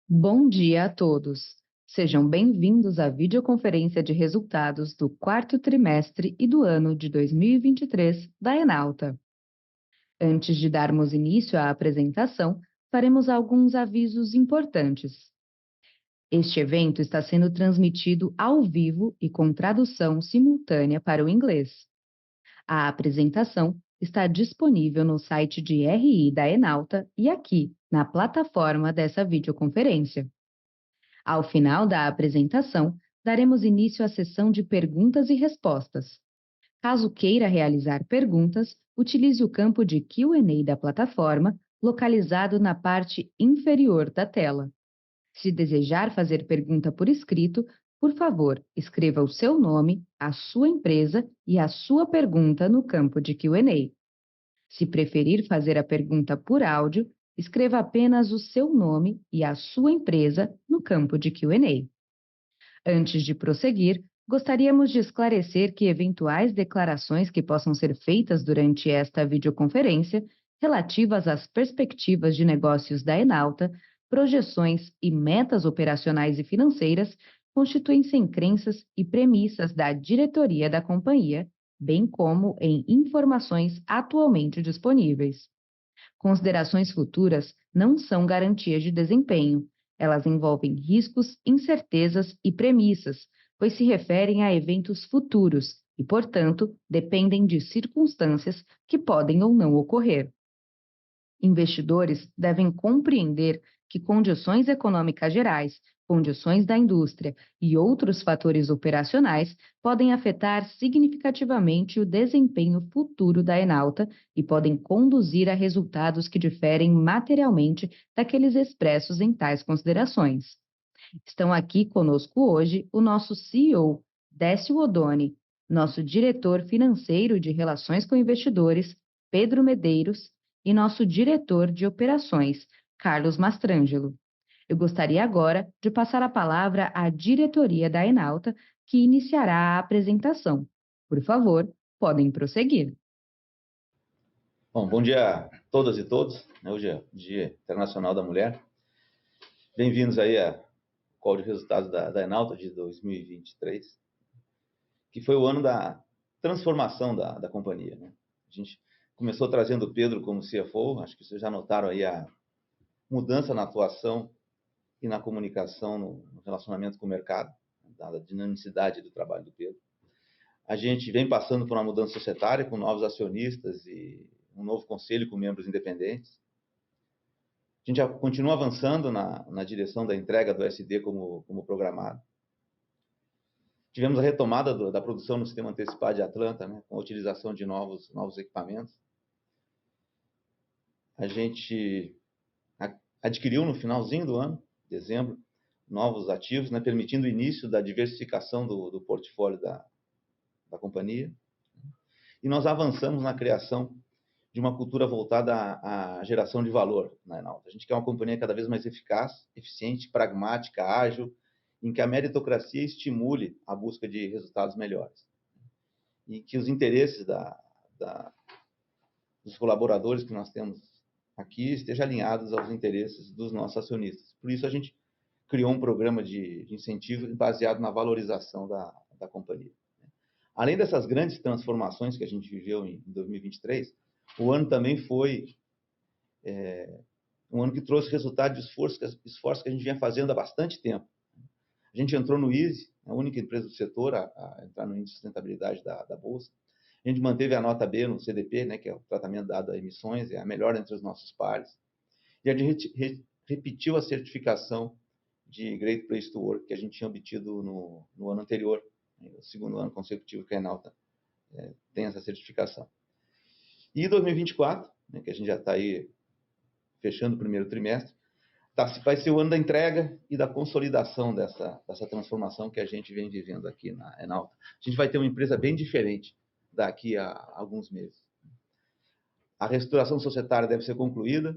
Bom dia a todos. Sejam bem-vindos à videoconferência de resultados do quarto trimestre e do ano de 2023 da Enalta. Antes de darmos início à apresentação, faremos alguns avisos importantes. Este evento está sendo transmitido ao vivo e com tradução simultânea para o inglês. A apresentação está disponível no site de RI da Enalta e aqui, na plataforma dessa videoconferência. Ao final da apresentação, daremos início à sessão de perguntas e respostas. Caso queira realizar perguntas, utilize o campo de Q&A da plataforma, localizado na parte inferior da tela. Se desejar fazer pergunta por escrito, por favor, escreva o seu nome, a sua empresa e a sua pergunta no campo de Q&A. Se preferir fazer a pergunta por áudio, escreva apenas o seu nome e a sua empresa no campo de Q&A. Antes de prosseguir, gostaríamos de esclarecer que eventuais declarações que possam ser feitas durante esta videoconferência, relativas às perspectivas de negócios da Enalta, projeções e metas operacionais e financeiras, constituem-se em crenças e premissas da diretoria da companhia, bem como em informações atualmente disponíveis. Considerações futuras não são garantias de desempenho. Elas envolvem riscos, incertezas e premissas, pois se referem a eventos futuros e, portanto, dependem de circunstâncias que podem ou não ocorrer. Investidores devem compreender que condições econômicas gerais, condições da indústria e outros fatores operacionais podem afetar significativamente o desempenho futuro da Enalta e podem conduzir a resultados que diferem materialmente daqueles expressos em tais considerações. Estão aqui conosco hoje o nosso CEO, Décio Oddone, nosso diretor financeiro de Relações com Investidores, Pedro Medeiros, e nosso diretor de operações, Carlos Mastrangelo. Eu gostaria agora de passar a palavra à diretoria da Enalta, que iniciará a apresentação. Por favor, podem prosseguir. Bom dia a todas e todos. Hoje é o Dia Internacional da Mulher. Bem-vindos aí ao call de resultados da Enalta de 2023, que foi o ano da transformação da companhia, né? A gente começou trazendo o Pedro como CFO, acho que vocês já notaram aí a mudança na atuação e na comunicação, no relacionamento com o mercado, dada a dinamicidade do trabalho do Pedro. A gente vem passando por uma mudança societária, com novos acionistas e um novo conselho com membros independentes. A gente já continua avançando na direção da entrega do SD como programado. Tivemos a retomada da produção no sistema antecipado de Atlanta, né, com a utilização de novos equipamentos. A gente adquiriu no finalzinho do ano, dezembro, novos ativos, né, permitindo o início da diversificação do portfólio da companhia. E nós avançamos na criação de uma cultura voltada à geração de valor na Enalta. A gente quer uma companhia cada vez mais eficaz, eficiente, pragmática, ágil, em que a meritocracia estimule a busca de resultados melhores. E que os interesses dos colaboradores que nós temos aqui estejam alinhados aos interesses dos nossos acionistas. Por isso, a gente criou um programa de incentivo baseado na valorização da companhia. Além dessas grandes transformações que a gente viveu em 2023, o ano também foi um ano que trouxe resultado de esforço que a gente vinha fazendo há bastante tempo. A gente entrou no ISE, a única empresa do setor a entrar no índice de sustentabilidade da Bolsa. A gente manteve a nota B no CDP, né, que é o tratamento dado a emissões, é a melhor entre os nossos pares. E a gente repetiu a certificação de Great Place to Work que a gente tinha obtido no ano anterior, o segundo ano consecutivo que a Enalta tem essa certificação. E 2024, né, que a gente já está aí fechando o primeiro trimestre, vai ser o ano da entrega e da consolidação dessa transformação que a gente vem vivendo aqui na Enalta. A gente vai ter uma empresa bem diferente daqui a alguns meses. A reestruturação societária deve ser concluída.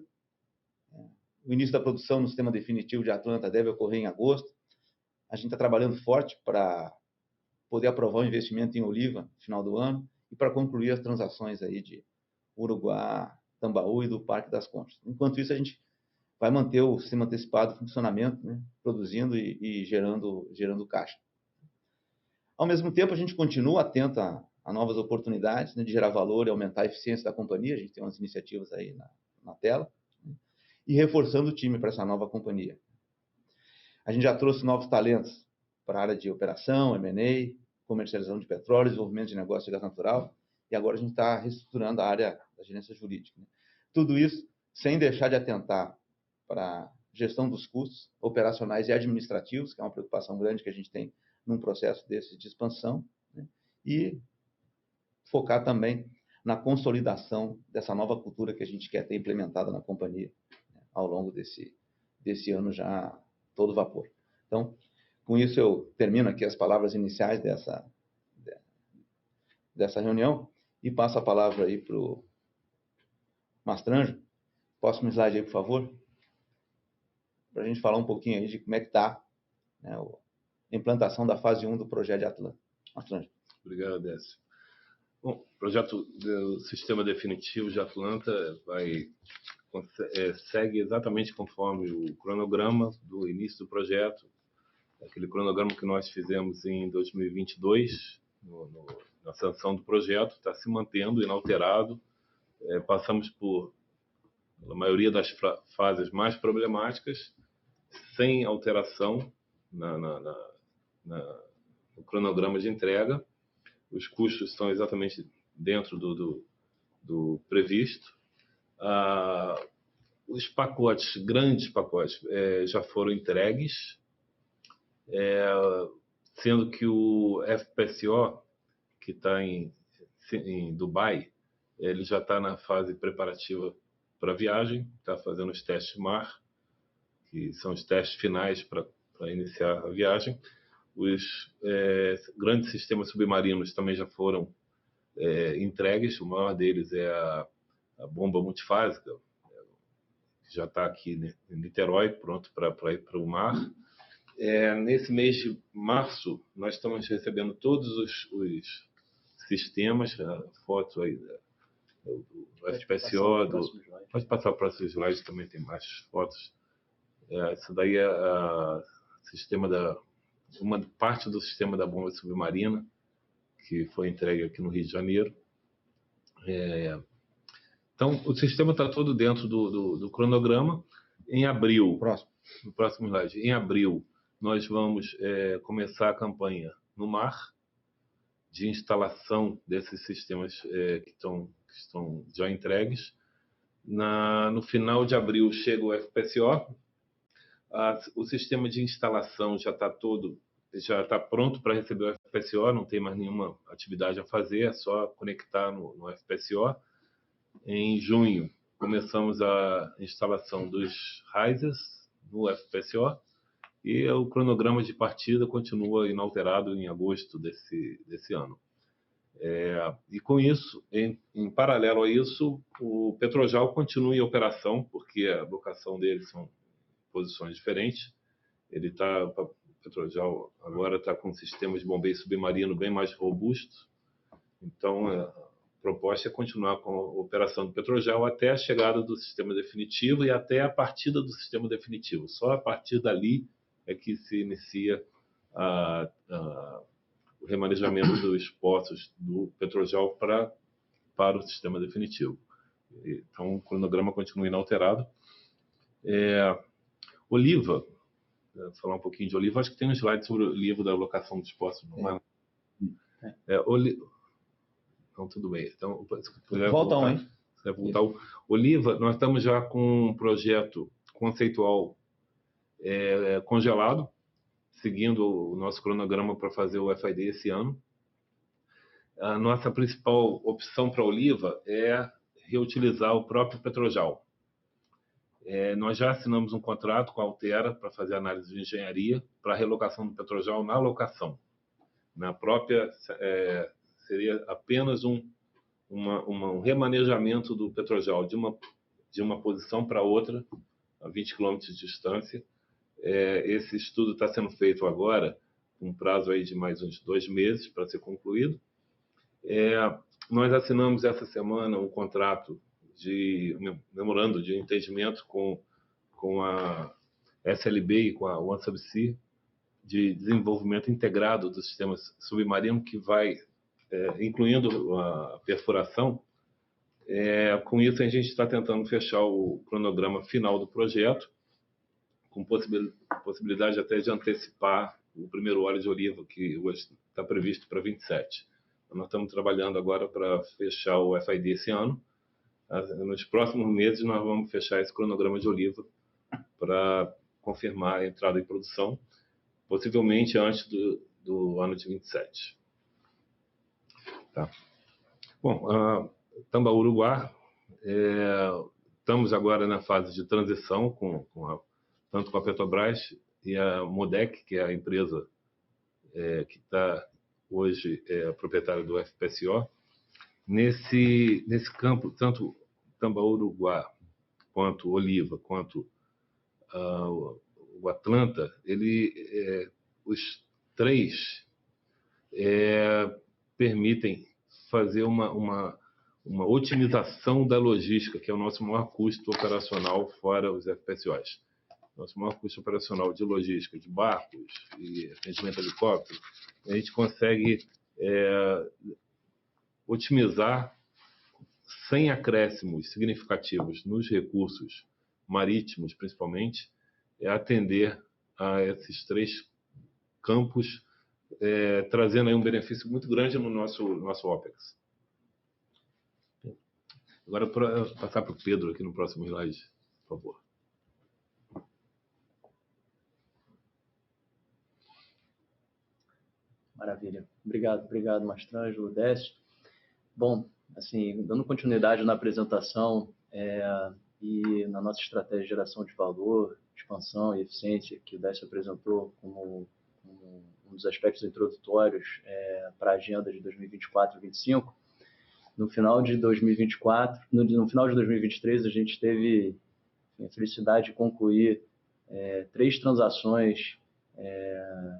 O início da produção no sistema definitivo de Atlanta deve ocorrer em agosto. A gente está trabalhando forte para poder aprovar o investimento em Oliva no final do ano e para concluir as transações aí de Uruguai, Tambaú e do Parque das Conchas. Enquanto isso, a gente vai manter o sistema antecipado em funcionamento, né, produzindo e gerando caixa. Ao mesmo tempo, a gente continua atento a novas oportunidades, né, de gerar valor e aumentar a eficiência da companhia. A gente tem umas iniciativas aí na tela, né, e reforçando o time para essa nova companhia. A gente já trouxe novos talentos para a área de operação, M&A, comercialização de petróleo, desenvolvimento de negócio de gás natural, e agora a gente está reestruturando a área da gerência jurídica, né? Tudo isso sem deixar de atentar para a gestão dos custos operacionais e administrativos, que é uma preocupação grande que a gente tem num processo desse de expansão, né? E focar também na consolidação dessa nova cultura que a gente quer ter implementada na companhia, né, ao longo desse ano já todo vapor. Então, com isso eu termino aqui as palavras iniciais dessa reunião e passo a palavra aí para o Mastranjo. Próximo slide aí, por favor, para a gente falar um pouquinho aí de como é que está, né, a implantação da fase 1 do projeto de Atlanta. Mastranjo. Obrigado, Décio. Bom, o projeto do Sistema Definitivo de Atlanta segue exatamente conforme o cronograma do início do projeto, aquele cronograma que nós fizemos em 2022, na sanção do projeto, está se mantendo inalterado. Passamos por a maioria das fases mais problemáticas, sem alteração no cronograma de entrega. Os custos estão exatamente dentro do previsto. Os pacotes, grandes pacotes, já foram entregues, sendo que o FPSO, que está em Dubai, ele já está na fase preparativa para a viagem, está fazendo os testes mar, que são os testes finais para iniciar a viagem. Os grandes sistemas submarinos também já foram entregues. O maior deles é a bomba multifásica, que já está aqui, né, em Niterói, pronto para ir para o mar. Nesse mês de março, nós estamos recebendo todos os sistemas, fotos aí do FPSO. Pode passar para o próximo slide, também tem mais fotos. Essa daí é uma parte do sistema da bomba submarina, que foi entregue aqui no Rio de Janeiro. Então, o sistema está todo dentro do cronograma. Em abril, no próximo slide, em abril, nós vamos começar a campanha no mar, de instalação desses sistemas que estão já entregues. No final de abril chega o FPSO. O sistema de instalação já está pronto para receber o FPSO, não tem mais nenhuma atividade a fazer, é só conectar no FPSO. Em junho, começamos a instalação dos risers no FPSO e o cronograma de partida continua inalterado em agosto desse ano. E com isso, em paralelo a isso, o Petrojal continua em operação, porque a locação dele são posições diferentes. O Petrojal agora está com um sistema de bombeio submarino bem mais robusto. Então, a proposta é continuar com a operação do Petrojal até a chegada do sistema definitivo e até a partida do sistema definitivo. Só a partir dali é que se inicia o remanejamento dos poços do Petrojal para o sistema definitivo. Então, o cronograma continua inalterado. Oliva, vou falar um pouquinho de Oliva. Acho que tem um slide sobre o livro da alocação dos poços. Não, então, tudo bem. Então, volta um, hein? Oliva, nós estamos já com um projeto conceitual congelado, seguindo o nosso cronograma para fazer o FID esse ano. A nossa principal opção para Oliva é reutilizar o próprio Petrojal. Nós já assinamos um contrato com a Altera para fazer análise de engenharia para a relocação do Petrojal na locação. Na própria, seria apenas um remanejamento do Petrojal de uma posição para outra, a 20 km de distância. Esse estudo está sendo feito agora, com um prazo aí de mais uns 2 meses para ser concluído. Nós assinamos essa semana um contrato de memorando de entendimento com com a SLB e com a OneSubsea, de desenvolvimento integrado do sistema submarino, que vai, incluindo a perfuração. Com isso, a gente está tentando fechar o cronograma final do projeto, com possibilidade até de antecipar o primeiro óleo de oliva, que hoje está previsto para 27. Nós estamos trabalhando agora para fechar o FID esse ano. Nos próximos meses, nós vamos fechar esse cronograma de oliva para confirmar a entrada em produção, possivelmente antes do ano de 27. Tá. Bom, Tambaú, Uruguai, estamos agora na fase de transição tanto com a Petrobras e a Modec, que é a empresa que está hoje proprietária do FPSO. Nesse campo, tanto Tambaú, Uruguai, quanto Oliva, quanto o Atlanta, os três permitem fazer uma otimização da logística, que é o nosso maior custo operacional fora os FPSOs. Nosso maior custo operacional de logística de barcos e atendimento de helicóptero, a gente consegue otimizar sem acréscimos significativos nos recursos marítimos, principalmente, atender a esses três campos, trazendo aí um benefício muito grande no nosso OPEX. Agora, para passar para o Pedro aqui no próximo slide, por favor. Maravilha. Obrigado, Mastrangelo, Décio. Bom, assim, dando continuidade na apresentação e na nossa estratégia de geração de valor, expansão e eficiência que o Décio apresentou como um dos aspectos introdutórios para a agenda de 2024 e 2025, no final de 2023, a gente teve a felicidade de concluir 3 transações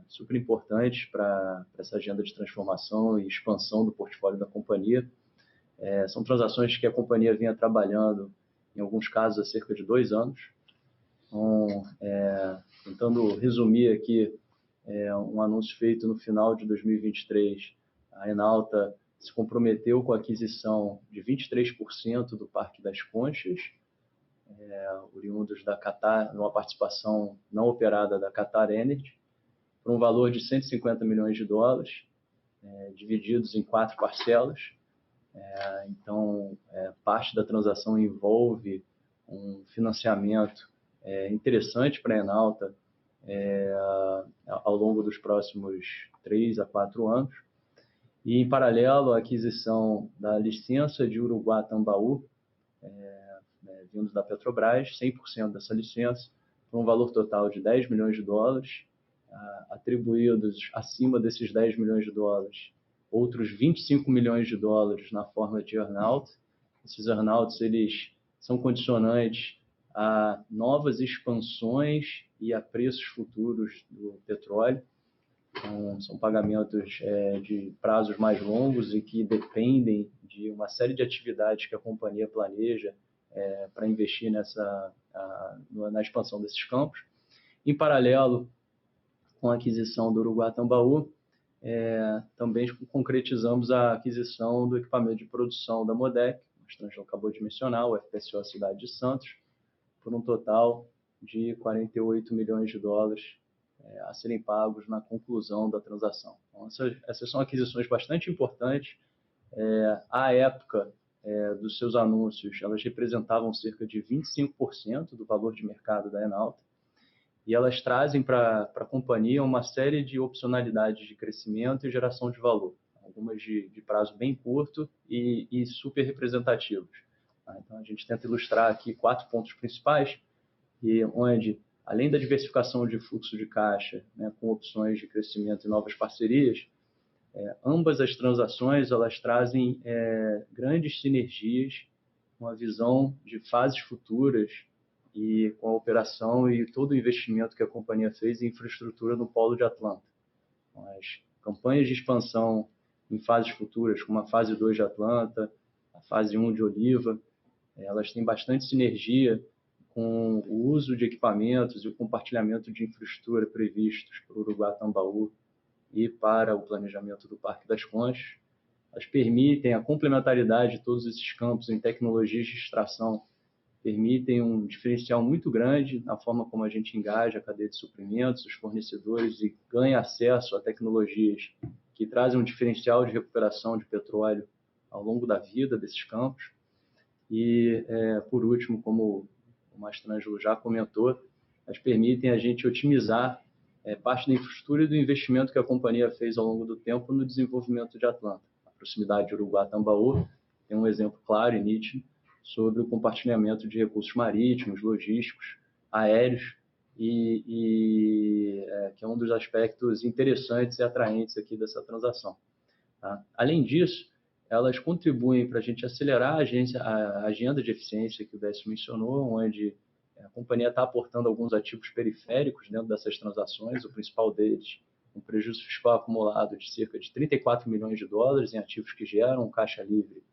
super importantes para essa agenda de transformação e expansão do portfólio da companhia. São transações que a companhia vinha trabalhando, em alguns casos, há cerca de 2 anos. Então, tentando resumir aqui, um anúncio feito no final de 2023, a Enauta se comprometeu com a aquisição de 23% do Parque das Conchas, oriundos da Qatar, numa participação não operada da Qatar Energy, por um valor de $150 milhões, divididos em 4 parcelas. Então, parte da transação envolve um financiamento interessante para a Enauta ao longo dos próximos 3 a 4 anos. E, em paralelo, a aquisição da licença de Uruguai-Tambaú, vindos da Petrobras, 100% dessa licença, por um valor total de $10 milhões, atribuídos acima desses $10 milhões, outros $25 milhões na forma de earn-out. Esses earn-outs, eles são condicionantes a novas expansões e a preços futuros do petróleo. Então, são pagamentos de prazos mais longos e que dependem de uma série de atividades que a companhia planeja para investir na expansão desses campos. Em paralelo com a aquisição do Uruguai-Tambaú, também concretizamos a aquisição do equipamento de produção da Modec, o Mastrangelo acabou de mencionar, o FPSO Cidade de Santos, por um total de $48 milhões a serem pagos na conclusão da transação. Então, essas são aquisições bastante importantes. À época dos seus anúncios, elas representavam cerca de 25% do valor de mercado da Enauta, e elas trazem para a companhia uma série de opcionalidades de crescimento e geração de valor, algumas de prazo bem curto e super representativos. Então, a gente tenta ilustrar aqui 4 pontos principais, onde, além da diversificação de fluxo de caixa, com opções de crescimento e novas parcerias, ambas as transações elas trazem grandes sinergias, uma visão de fases futuras e com a operação e todo o investimento que a companhia fez em infraestrutura no Polo de Atlanta. As campanhas de expansão em fases futuras, como a fase 2 de Atlanta, a fase 1 de Oliva, elas têm bastante sinergia com o uso de equipamentos e o compartilhamento de infraestrutura previstos para o Uruguatambaú e para o planejamento do Parque das Conchas. Elas permitem a complementaridade de todos esses campos em tecnologias de extração, permitem um diferencial muito grande na forma como a gente engaja a cadeia de suprimentos, os fornecedores, e ganha acesso a tecnologias que trazem um diferencial de recuperação de petróleo ao longo da vida desses campos. E, por último, como o Mastrangelo já comentou, elas permitem a gente otimizar parte da infraestrutura e do investimento que a companhia fez ao longo do tempo no desenvolvimento de Atlanta. A proximidade de Uruguatambaú tem um exemplo claro e nítido sobre o compartilhamento de recursos marítimos, logísticos, aéreos, que é um dos aspectos interessantes e atraentes aqui dessa transação. Tá? Além disso, elas contribuem para a gente acelerar a agenda de eficiência que o Décio mencionou, onde a companhia está aportando alguns ativos periféricos dentro dessas transações, o principal deles, um prejuízo fiscal acumulado de cerca de 34 milhões de dólares em ativos que geram um caixa livre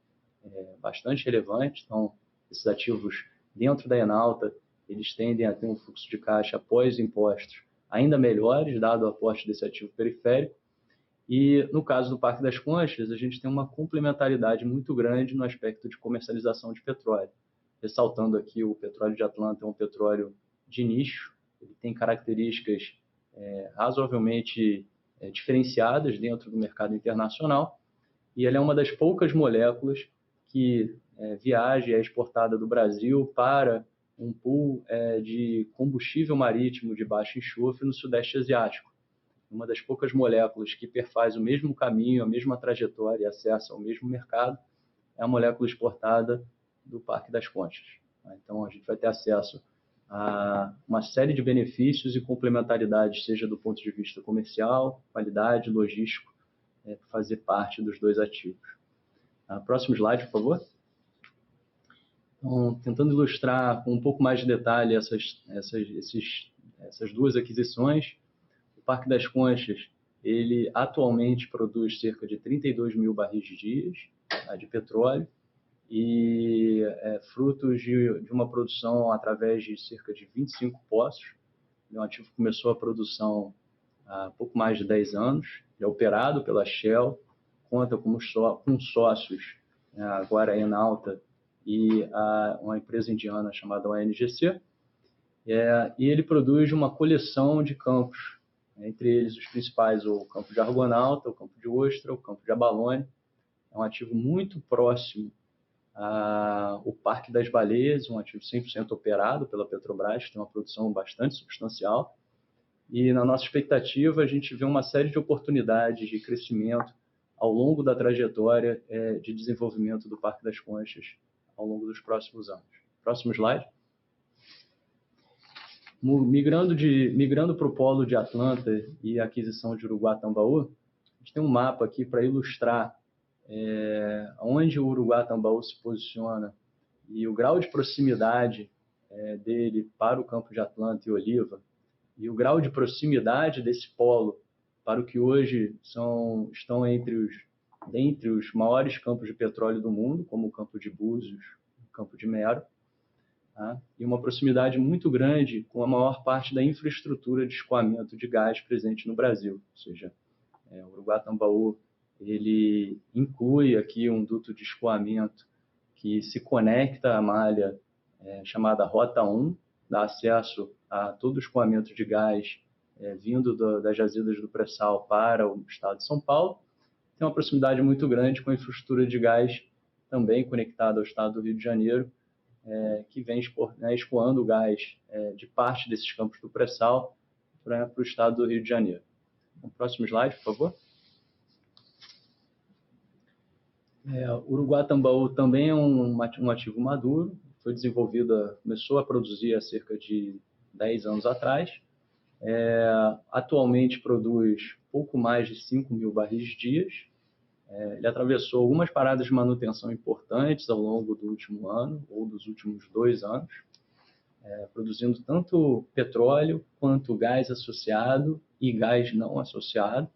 bastante relevante. Então, esses ativos dentro da Enalta, eles tendem a ter um fluxo de caixa após impostos ainda melhores, dado o aporte desse ativo periférico. E no caso do Parque das Conchas, a gente tem uma complementaridade muito grande no aspecto de comercialização de petróleo. Ressaltando aqui, o petróleo de Atlanta é um petróleo de nicho, ele tem características razoavelmente diferenciadas dentro do mercado internacional, e ele é uma das poucas moléculas que viaja e é exportada do Brasil para um pool de combustível marítimo de baixo enxofre no Sudeste Asiático. Uma das poucas moléculas que perfaz o mesmo caminho, a mesma trajetória e acessa ao mesmo mercado é a molécula exportada do Parque das Conchas. Então, a gente vai ter acesso a uma série de benefícios e complementaridades, seja do ponto de vista comercial, qualidade, logístico, fazer parte dos dois ativos. Próximo slide, por favor. Então, tentando ilustrar com um pouco mais de detalhe essas duas aquisições, o Parque das Conchas, ele atualmente produz cerca de 32 mil barris de dias de petróleo, e frutos de uma produção através de cerca de 25 poços. É um ativo que começou a produção há pouco mais de 10 anos, é operado pela Shell, conta com sócios, agora a Enalta e uma empresa indiana chamada ONGC, e ele produz uma coleção de campos, entre eles os principais, o campo de Argonauta, o campo de Ostra, o campo de Abalone. É um ativo muito próximo o Parque das Baleias, um ativo 100% operado pela Petrobras, que tem uma produção bastante substancial. E na nossa expectativa, a gente vê uma série de oportunidades de crescimento ao longo da trajetória de desenvolvimento do Parque das Conchas ao longo dos próximos anos. Próximo slide. Migrando para o polo de Atlanta e a aquisição de Uruguatambaú, a gente tem um mapa aqui para ilustrar onde o Uruguatambaú se posiciona e o grau de proximidade dele para o campo de Atlanta e Oliva, e o grau de proximidade desse polo para o que hoje estão entre os maiores campos de petróleo do mundo, como o campo de Búzios, o campo de Mero, tá? E uma proximidade muito grande com a maior parte da infraestrutura de escoamento de gás presente no Brasil. Ou seja, o Uruguatambaú, ele inclui aqui um duto de escoamento que se conecta à malha chamada Rota 1, dá acesso a todo o escoamento de gás vindo das jazidas do pré-sal para o estado de São Paulo. Tem uma proximidade muito grande com a infraestrutura de gás também conectada ao estado do Rio de Janeiro, que vem escoando o gás de parte desses campos do pré-sal para o estado do Rio de Janeiro. Então, próximo slide, por favor. O Uruguatambaú também é um ativo maduro, começou a produzir há cerca de 10 anos atrás. Atualmente produz pouco mais de 5 mil barris dias. Ele atravessou algumas paradas de manutenção importantes ao longo do último ano, ou dos últimos 2 anos, produzindo tanto petróleo quanto gás associado e gás não associado.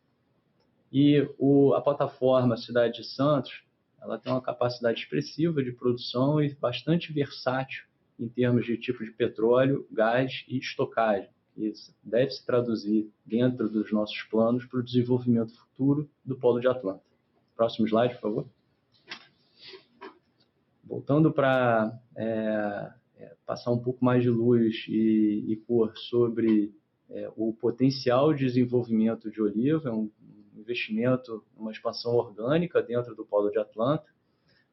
E a plataforma Cidade de Santos, ela tem uma capacidade expressiva de produção e bastante versátil em termos de tipo de petróleo, gás e estocagem. Isso deve se traduzir dentro dos nossos planos para o desenvolvimento futuro do Polo de Atlanta. Próximo slide, por favor. Voltando para passar um pouco mais de luz e cor sobre o potencial de desenvolvimento de Oliva, é um investimento, uma expansão orgânica dentro do Polo de Atlanta.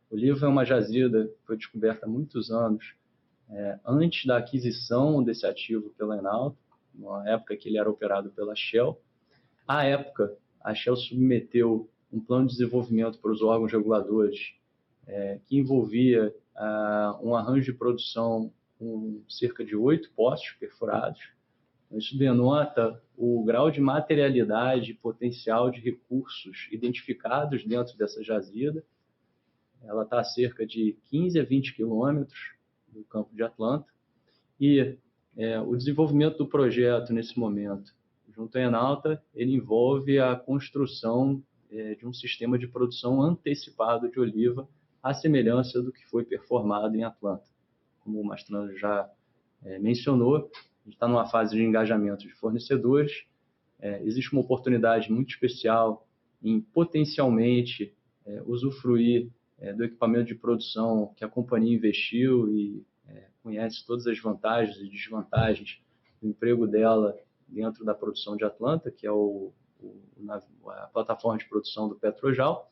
Oliva é uma jazida que foi descoberta há muitos anos antes da aquisição desse ativo pela Enalta, na época que ele era operado pela Shell. À época, a Shell submeteu um plano de desenvolvimento para os órgãos reguladores que envolvia um arranjo de produção com cerca de 8 poços perfurados. Isso denota o grau de materialidade e potencial de recursos identificados dentro dessa jazida. Ela está a cerca de 15 a 20 quilômetros do campo de Atlanta. E o desenvolvimento do projeto nesse momento, junto à Enalta, ele envolve a construção de um sistema de produção antecipado de oliva, à semelhança do que foi performado em Atlanta. Como o Mastrangelo já mencionou, a gente está numa fase de engajamento de fornecedores. Existe uma oportunidade muito especial em potencialmente usufruir do equipamento de produção que a companhia investiu e conhece todas as vantagens e desvantagens do emprego dela dentro da produção de Atlanta, que é a plataforma de produção do Petrojal.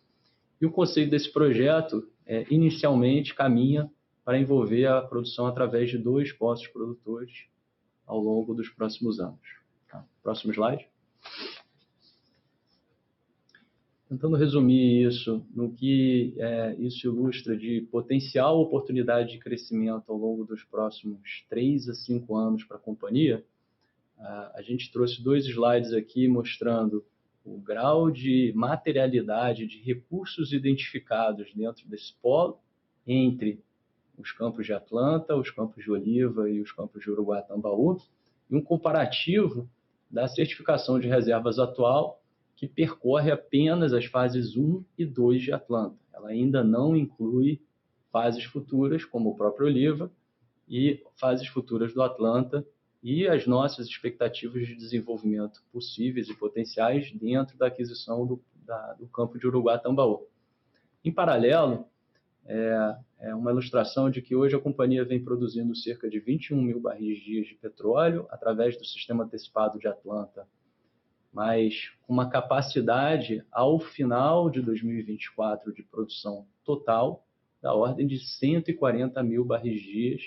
E o conceito desse projeto, inicialmente, caminha para envolver a produção através de 2 poços produtores ao longo dos próximos anos. Tá? Próximo slide. Tentando resumir isso, no que isso ilustra de potencial oportunidade de crescimento ao longo dos próximos 3 a 5 anos para a companhia, a gente trouxe 2 slides aqui mostrando o grau de materialidade de recursos identificados dentro desse polo, entre os campos de Atlanta, os campos de Oliva e os campos de Uruguatambaú, e um comparativo da certificação de reservas atual, que percorre apenas as fases 1 e 2 de Atlanta. Ela ainda não inclui fases futuras, como o próprio Oliva, e fases futuras do Atlanta, e as nossas expectativas de desenvolvimento possíveis e potenciais dentro da aquisição do campo de Uruguatambaú. Em paralelo, é uma ilustração de que hoje a companhia vem produzindo cerca de 21 mil barris dia de petróleo através do sistema antecipado de Atlanta, mas com uma capacidade ao final de 2024 de produção total da ordem de 140 mil barris dias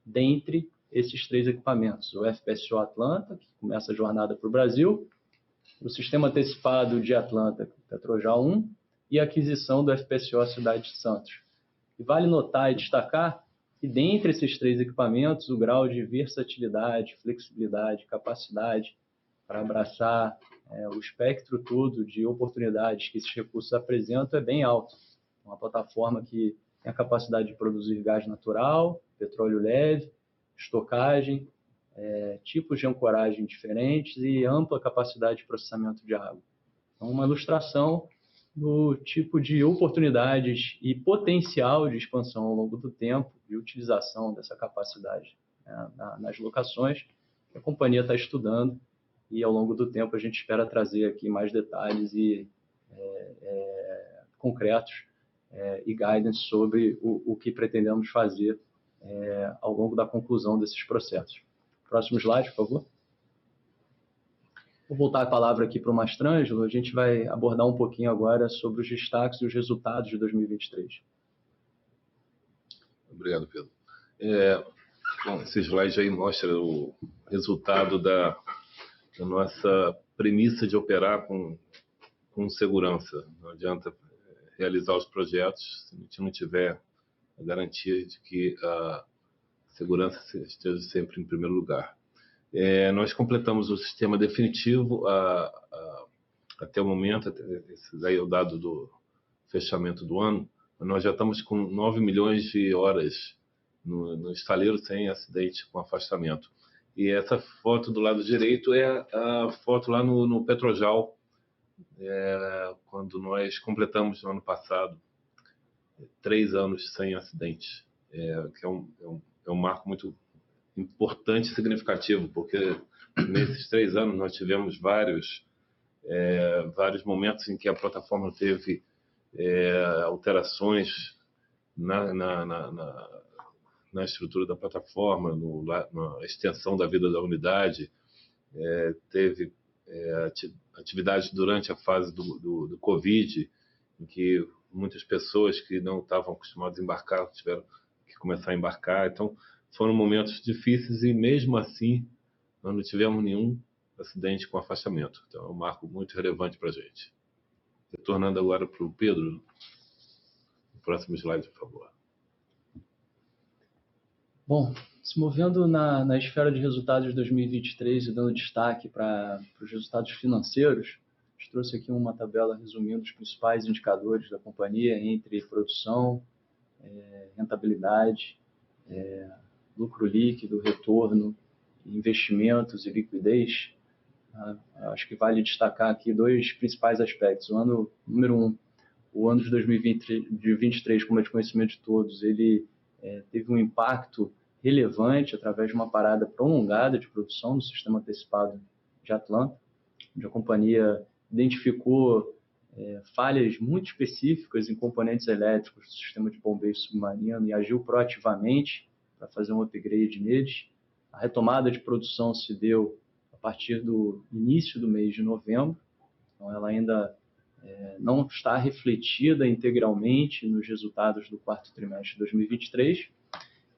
dentre esses 3 equipamentos, o FPSO Atlanta, que começa a jornada para o Brasil, o sistema antecipado de Atlanta, Petrojal 1, e a aquisição do FPSO Cidade de Santos. E vale notar e destacar que dentre esses 3 equipamentos, o grau de versatilidade, flexibilidade, capacidade para abraçar o espectro todo de oportunidades que esses recursos apresentam é bem alto. Uma plataforma que tem a capacidade de produzir gás natural, petróleo leve, estocagem, tipos de ancoragem diferentes e ampla capacidade de processamento de água. Então, uma ilustração do tipo de oportunidades e potencial de expansão ao longo do tempo e utilização dessa capacidade nas locações que a companhia está estudando, e ao longo do tempo a gente espera trazer aqui mais detalhes e concretos e guidance sobre o que pretendemos fazer ao longo da conclusão desses processos. Próximo slide, por favor. Vou voltar a palavra aqui para o Mastrangelo. A gente vai abordar um pouquinho agora sobre os destaques e os resultados de 2023. Obrigado, Pedro. Bom, esse slide aí mostra o resultado da nossa premissa de operar com segurança. Não adianta realizar os projetos se a gente não tiver a garantia de que a segurança esteja sempre em primeiro lugar. Nós completamos o sistema definitivo até o momento, esse daí é o dado do fechamento do ano, nós já estamos com 9 milhões de horas no estaleiro sem acidente com afastamento. E essa foto do lado direito é a foto lá no Petrojal, quando nós completamos no ano passado 3 anos sem acidente, que é um um marco muito importante e significativo, porque nesses 3 anos nós tivemos vários momentos em que a plataforma teve alterações na estrutura da plataforma, na extensão da vida da unidade, teve atividades durante a fase do Covid, em que muitas pessoas que não estavam acostumadas a embarcar tiveram que começar a embarcar. Então, foram momentos difíceis e, mesmo assim, nós não tivemos nenhum acidente com afastamento. Então, é um marco muito relevante para a gente. Retornando agora para o Pedro. O próximo slide, por favor. Bom, se movendo na esfera de resultados de 2023 e dando destaque para os resultados financeiros, a gente trouxe aqui uma tabela resumindo os principais indicadores da companhia entre produção, rentabilidade, lucro líquido, retorno, investimentos e liquidez. Acho que vale destacar aqui 2 principais aspectos. O ano número 1, o ano de 2023, como é de conhecimento de todos, ele teve um impacto relevante através de uma parada prolongada de produção no sistema antecipado de Atlanta, onde a companhia identificou falhas muito específicas em componentes elétricos do sistema de bombeio submarino e agiu proativamente para fazer um upgrade neles. A retomada de produção se deu a partir do início do mês de novembro, então ela ainda não está refletida integralmente nos resultados do 4º trimestre de 2023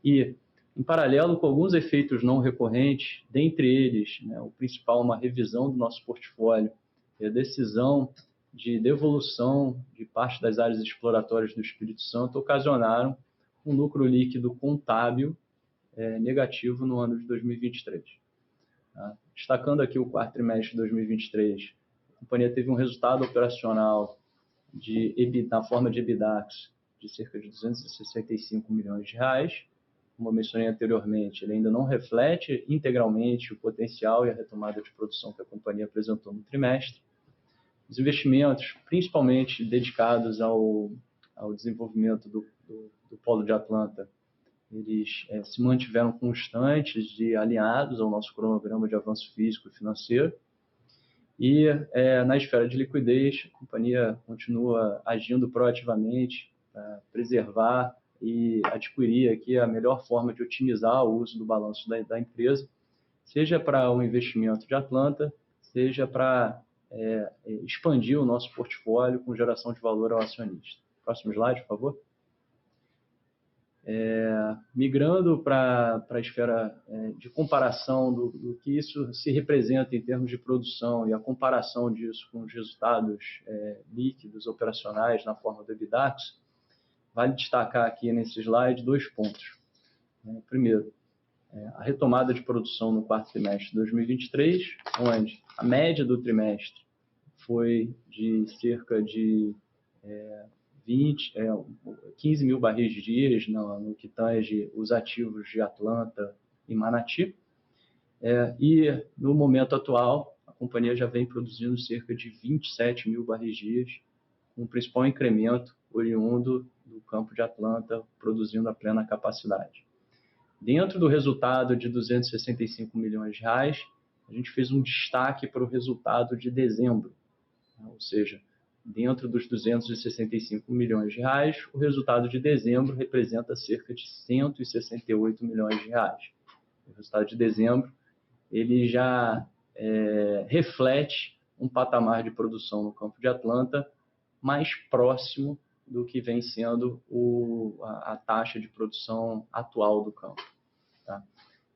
e, em paralelo com alguns efeitos não recorrentes, dentre eles, o principal, uma revisão do nosso portfólio e a decisão de devolução de parte das áreas exploratórias do Espírito Santo ocasionaram um lucro líquido contábil negativo no ano de 2023. Destacando aqui o 4º trimestre de 2023, a companhia teve um resultado operacional na forma de EBITDAX de cerca de 265 milhões de reais. Como eu mencionei anteriormente, ele ainda não reflete integralmente o potencial e a retomada de produção que a companhia apresentou no trimestre. Os investimentos, principalmente dedicados ao desenvolvimento do Polo de Atlanta, eles se mantiveram constantes e alinhados ao nosso cronograma de avanço físico e financeiro. E na esfera de liquidez, a companhia continua agindo proativamente para preservar e adquirir aqui a melhor forma de otimizar o uso do balanço da empresa, seja para o investimento de Atlanta, seja para expandir o nosso portfólio com geração de valor ao acionista. Próximo slide, por favor. Migrando para a esfera de comparação do que isso se representa em termos de produção e a comparação disso com os resultados líquidos operacionais na forma do EBITDAX, vale destacar aqui nesse slide 2 pontos. Primeiro, a retomada de produção no 4º trimestre de 2023, onde a média do trimestre foi de cerca de 15 mil barris dia no que tange os ativos de Atlanta e Manati. E no momento atual, a companhia já vem produzindo cerca de 27 mil barris dia, com o principal incremento oriundo do campo de Atlanta, produzindo a plena capacidade. Dentro do resultado de 265 milhões de reais, a gente fez um destaque para o resultado de dezembro, ou seja, dentro dos 265 milhões de reais, o resultado de dezembro representa cerca de 168 milhões de reais. O resultado de dezembro ele já reflete um patamar de produção no campo de Atlanta mais próximo do que vem sendo a taxa de produção atual do campo. Tá?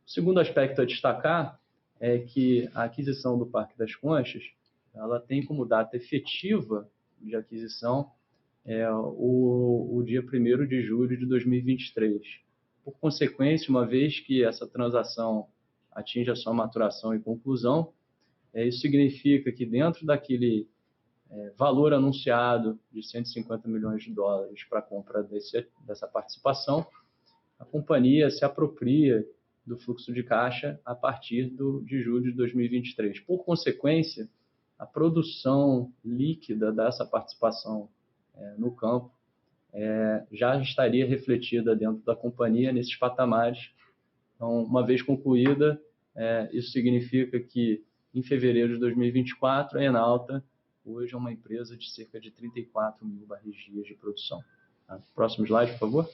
O segundo aspecto a destacar é que a aquisição do Parque das Conchas ela tem como data efetiva de aquisição o dia 1º de julho de 2023. Por consequência, uma vez que essa transação atinge a sua maturação e conclusão, isso significa que dentro daquele valor anunciado de 150 milhões de dólares para a compra dessa participação, a companhia se apropria do fluxo de caixa a partir de julho de 2023. Por consequência, a produção líquida dessa participação no campo já estaria refletida dentro da companhia nesses patamares Então, uma vez concluída, isso significa que em fevereiro de 2024, a Enalta hoje é uma empresa de cerca de 34 mil barris-dias de produção. Tá? Próximo slide, por favor.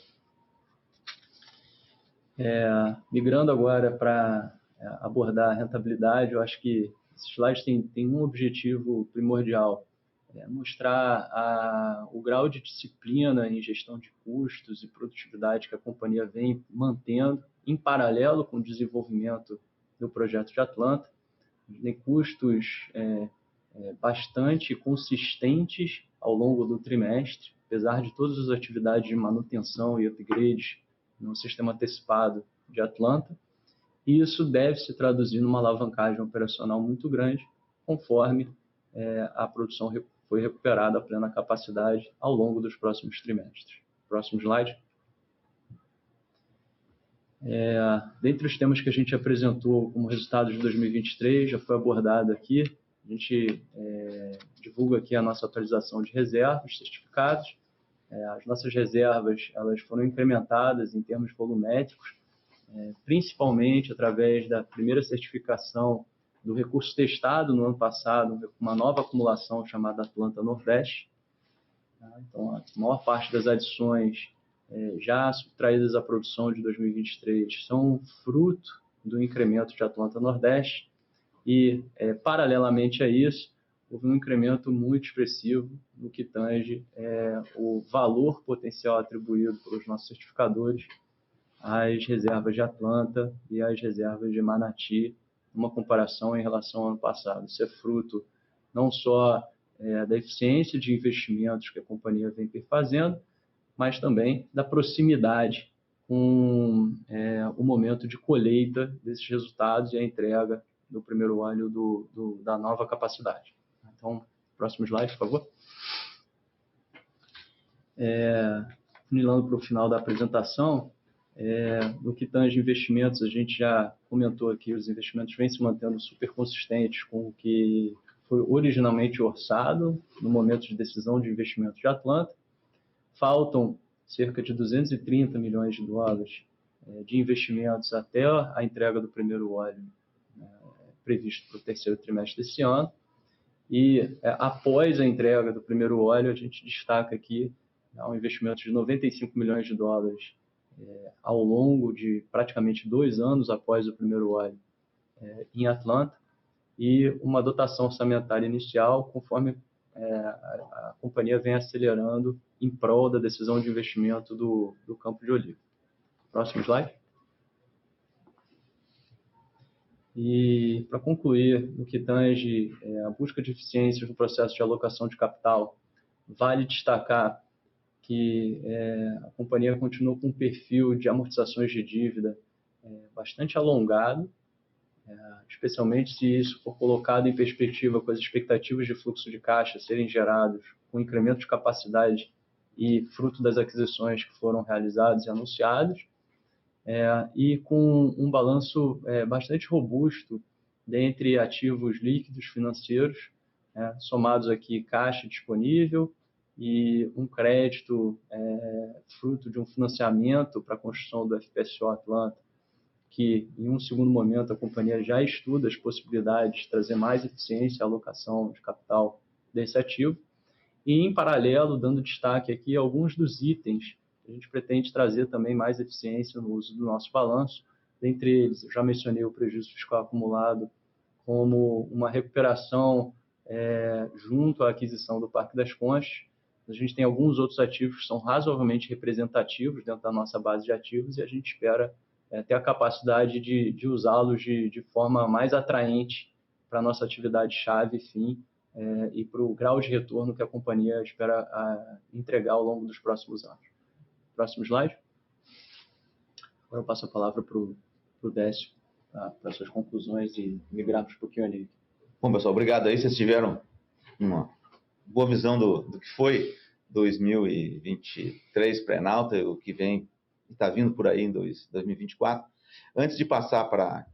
Migrando agora para abordar a rentabilidade, eu acho que esse slide tem um objetivo primordial, mostrar o grau de disciplina em gestão de custos e produtividade que a companhia vem mantendo em paralelo com o desenvolvimento do projeto de Atlanta. Tem custos bastante consistentes ao longo do trimestre, apesar de todas as atividades de manutenção e upgrades no sistema antecipado de Atlanta. E isso deve se traduzir numa alavancagem operacional muito grande, conforme a produção foi recuperada a plena capacidade ao longo dos próximos trimestres. Próximo slide. Dentre os temas que a gente apresentou como resultado de 2023, já foi abordado aqui, a gente divulga aqui a nossa atualização de reservas certificados. As nossas reservas elas foram incrementadas em termos volumétricos, principalmente através da primeira certificação do recurso testado no ano passado, uma nova acumulação chamada Atlanta Nordeste. Então, a maior parte das adições já subtraídas à produção de 2023 são fruto do incremento de Atlanta Nordeste e, paralelamente a isso, houve um incremento muito expressivo no que tange o valor potencial atribuído pelos nossos certificadores às reservas de Atlanta e às reservas de Manati, uma comparação em relação ao ano passado. Isso é fruto não só da eficiência de investimentos que a companhia vem fazendo, mas também da proximidade com o momento de colheita desses resultados e a entrega do primeiro ano da nova capacidade. Então, próximo slide, por favor. Funilando para o final da apresentação, no que tange investimentos, a gente já comentou aqui, os investimentos vêm se mantendo super consistentes com o que foi originalmente orçado no momento de decisão de investimento de Atlanta. Faltam cerca de 230 milhões de dólares de investimentos até a entrega do primeiro óleo previsto para o terceiro trimestre desse ano. E após a entrega do primeiro óleo, a gente destaca aqui um investimento de 95 milhões de dólares ao longo de praticamente 2 anos após o primeiro óleo em Atlanta e uma dotação orçamentária inicial conforme a companhia vem acelerando em prol da decisão de investimento do Campo de Oliva. Próximo slide. E, para concluir, no que tange a busca de eficiências no processo de alocação de capital, vale destacar que a companhia continua com um perfil de amortizações de dívida bastante alongado, especialmente se isso for colocado em perspectiva com as expectativas de fluxo de caixa serem gerados com incremento de capacidade e fruto das aquisições que foram realizadas e anunciadas, e com um balanço bastante robusto dentre ativos líquidos financeiros, somados aqui caixa disponível e um crédito fruto de um financiamento para a construção do FPSO Atlanta, que em um segundo momento a companhia já estuda as possibilidades de trazer mais eficiência à alocação de capital desse ativo. E, em paralelo, dando destaque aqui a alguns dos itens que a gente pretende trazer também mais eficiência no uso do nosso balanço. Dentre eles, eu já mencionei o prejuízo fiscal acumulado como uma recuperação junto à aquisição do Parque das Conchas. A gente tem alguns outros ativos que são razoavelmente representativos dentro da nossa base de ativos e a gente espera ter a capacidade de usá-los de forma mais atraente para a nossa atividade-chave, fim, e para o grau de retorno que a companhia espera entregar ao longo dos próximos anos. Próximo slide. Agora eu passo a palavra para o Décio, para suas conclusões e migrarmos para o Q&A. Bom, pessoal, obrigado aí. Vocês tiveram uma boa visão do que foi 2023 para a Enalta, o que vem está vindo por aí em 2024. Antes de passar para a